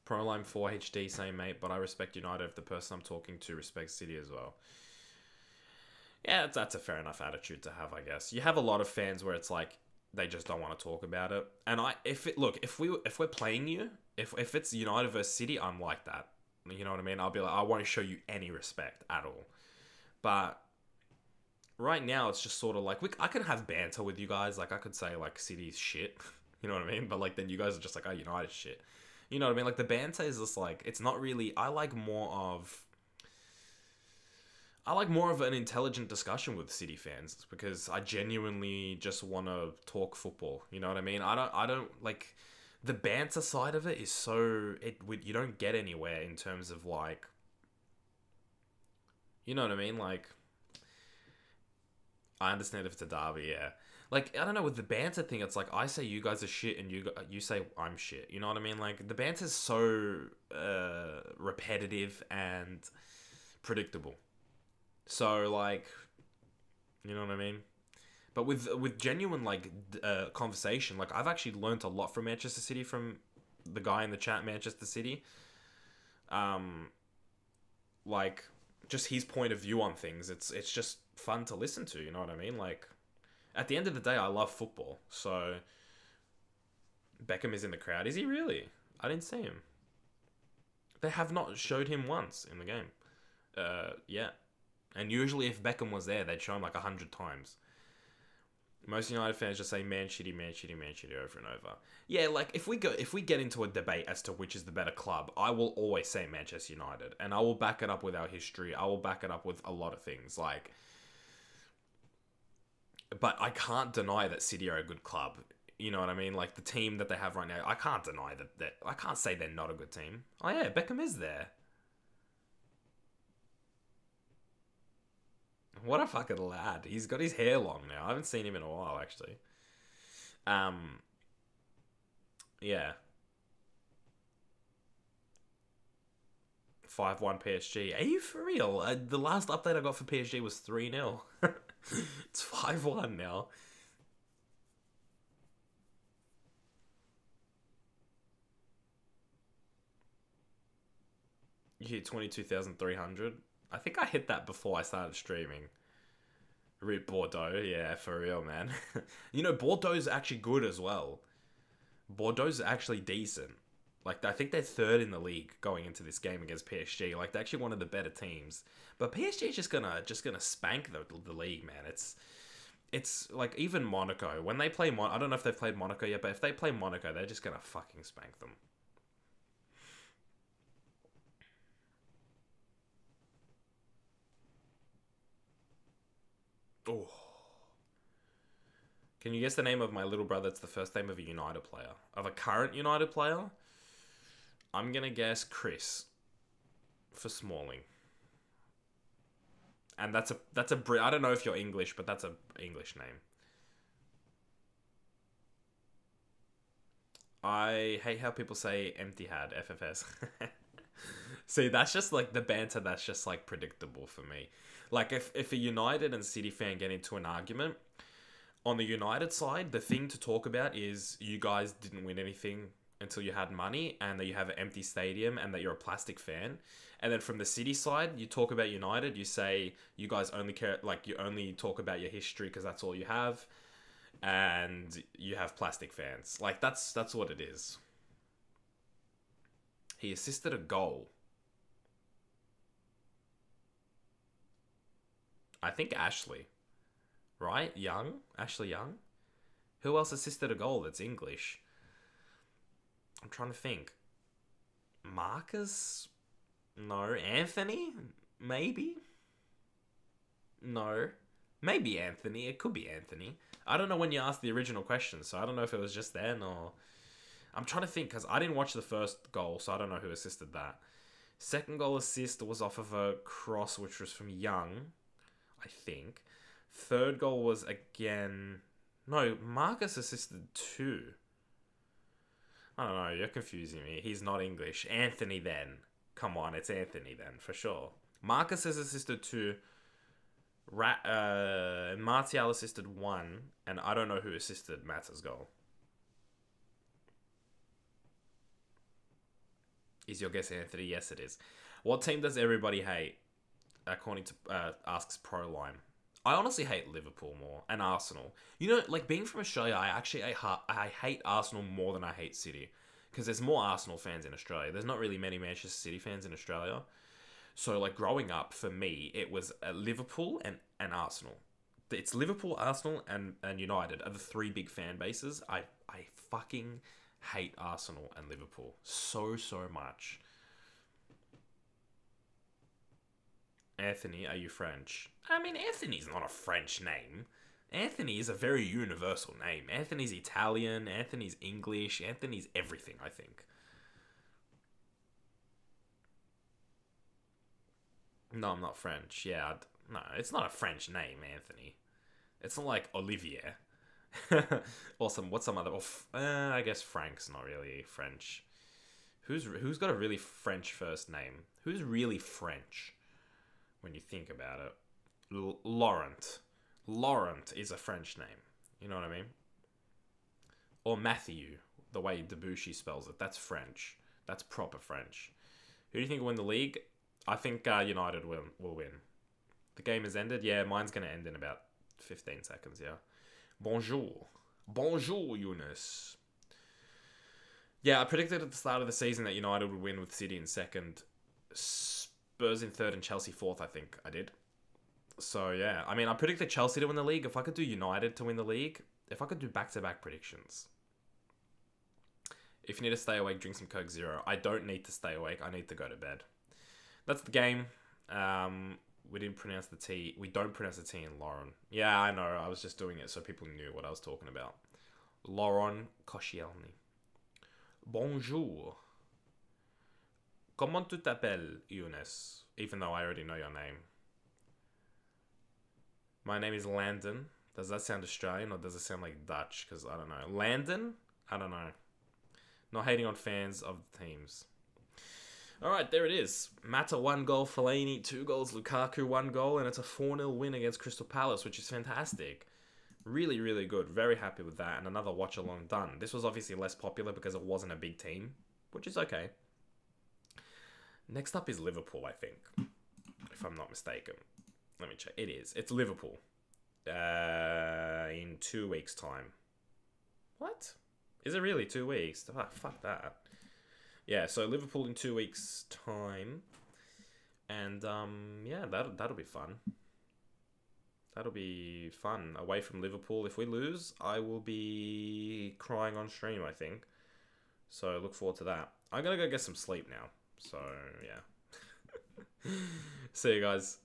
Proline 4 HD, same mate, but I respect United if the person I'm talking to respects City as well. Yeah, that's a fair enough attitude to have, I guess. You have a lot of fans where it's like, they just don't want to talk about it. And if we're playing you, if it's United versus City, I'm like that. You know what I mean? I'll be like, I won't show you any respect at all. But right now, it's just sort of like, I can have banter with you guys. Like, I could say, like, City's shit. You know what I mean? But, like, then you guys are just like, oh, United's shit. You know what I mean? Like, the banter is just like, it's not really... I like more of an intelligent discussion with City fans because I genuinely just want to talk football. You know what I mean? I don't like the banter side of it is so you don't get anywhere in terms of like, you know what I mean? Like, I understand if it's a derby, yeah. Like, I don't know, with the banter thing, it's like I say you guys are shit and you say I'm shit. You know what I mean? Like, the banter's so repetitive and predictable. So, like, you know what I mean? But with genuine, like, conversation, like, I've actually learnt a lot from Manchester City from the guy in the chat, Manchester City. Like, just his point of view on things. It's just fun to listen to, you know what I mean? Like, at the end of the day, I love football. So, Beckham is in the crowd. Is he really? I didn't see him. They have not showed him once in the game. Yeah. And usually if Beckham was there, they'd show him like 100 times. Most United fans just say man shitty, man shitty, man shitty over and over. Yeah, like if we get into a debate as to which is the better club, I will always say Manchester United, and I will back it up with our history. I will back it up with a lot of things, like. But I can't deny that City are a good club. You know what I mean? Like the team that they have right now, I can't deny that. I can't say they're not a good team. Oh yeah, Beckham is there. What a fucking lad. He's got his hair long now. I haven't seen him in a while, actually. Yeah. 5-1 PSG. Are you for real? The last update I got for PSG was 3-0. It's 5-1 now. You hit 22,300. I think I hit that before I started streaming. Rip Bordeaux, yeah, for real, man. You know, Bordeaux's actually good as well. Bordeaux's actually decent. Like, I think they're third in the league going into this game against PSG. Like, they're actually one of the better teams. But PSG is just gonna spank the league, man. It's like even Monaco when they play I don't know if they've played Monaco yet, but if they play Monaco, they're just gonna fucking spank them. Oh. Can you guess the name of my little brother? It's the first name of a United player. Of a current United player? I'm going to guess Chris for Smalling. And that's a I don't know if you're English, but that's a English name. I hate how people say empty had FFS. See, that's just like the banter that's just like predictable for me. Like if a United and City fan get into an argument, on the United side, the thing to talk about is you guys didn't win anything until you had money and that you have an empty stadium and that you're a plastic fan. And then from the City side, you talk about United, you say you guys only care, like you only talk about your history because that's all you have and you have plastic fans. Like that's what it is. He assisted a goal. I think Ashley. Right? Young? Ashley Young? Who else assisted a goal that's English? I'm trying to think. Marcus? No. Anthony? Maybe? No. Maybe Anthony. It could be Anthony. I don't know when you asked the original question, so I don't know if it was just then or... I'm trying to think, because I didn't watch the first goal, so I don't know who assisted that. Second goal assist was off of a cross, which was from Young, I think. Third goal was again... No, Marcus assisted two. I don't know, you're confusing me. He's not English. Anthony then. Come on, it's Anthony then, for sure. Marcus has assisted two. Martial assisted one. And I don't know who assisted Matt's goal. Is your guess Anthony? Yes, it is. What team does everybody hate? According to asks Proline. I honestly hate Liverpool more and Arsenal. You know, like being from Australia, I hate Arsenal more than I hate City because there's more Arsenal fans in Australia. There's not really many Manchester City fans in Australia. So like growing up for me, it was Liverpool and Arsenal. It's Liverpool, Arsenal, and United are the three big fan bases. I fucking hate Arsenal and Liverpool so much. Anthony, are you French? I mean, Anthony's not a French name. Anthony is a very universal name. Anthony's Italian, Anthony's English, Anthony's everything, I think. No, I'm not French. Yeah, no, it's not a French name, Anthony. It's not like Olivier. Awesome. What's some other? I guess Frank's not really French. Who's got a really French first name? Who's really French when you think about it? Laurent. Laurent is a French name. You know what I mean? Or Matthew, the way Debussy spells it. That's French. That's proper French. Who do you think will win the league? I think United will win. The game has ended. Yeah, mine's going to end in about 15 seconds, yeah. Bonjour. Bonjour, Eunice. Yeah, I predicted at the start of the season that United would win with City in second, Spurs in third, and Chelsea fourth, I think I did. So, yeah. I mean, I predicted Chelsea to win the league. If I could do United to win the league, if I could do back-to-back predictions. If you need to stay awake, drink some Coke Zero. I don't need to stay awake. I need to go to bed. That's the game. We didn't pronounce the T. We don't pronounce the T in Lauren. Yeah, I know. I was just doing it so people knew what I was talking about. Lauren Koscielny. Bonjour. Comment tu t'appelles, Eunice? Even though I already know your name. My name is Landon. Does that sound Australian or does it sound like Dutch? Because I don't know. Landon? I don't know. Not hating on fans of the teams. Alright, there it is. Mata 1 goal, Fellaini 2 goals, Lukaku 1 goal, and it's a 4-0 win against Crystal Palace, which is fantastic. Really, really good. Very happy with that. And another watch-along done. This was obviously less popular because it wasn't a big team, which is okay. Next up is Liverpool, I think. If I'm not mistaken. Let me check. It is. It's Liverpool. In 2 weeks' time. What? Is it really 2 weeks? Oh, fuck that. Yeah, so Liverpool in 2 weeks' time. And, yeah, that'll be fun. That'll be fun. Away from Liverpool. If we lose, I will be crying on stream, I think. So, look forward to that. I'm gonna go get some sleep now. So, yeah. See you guys.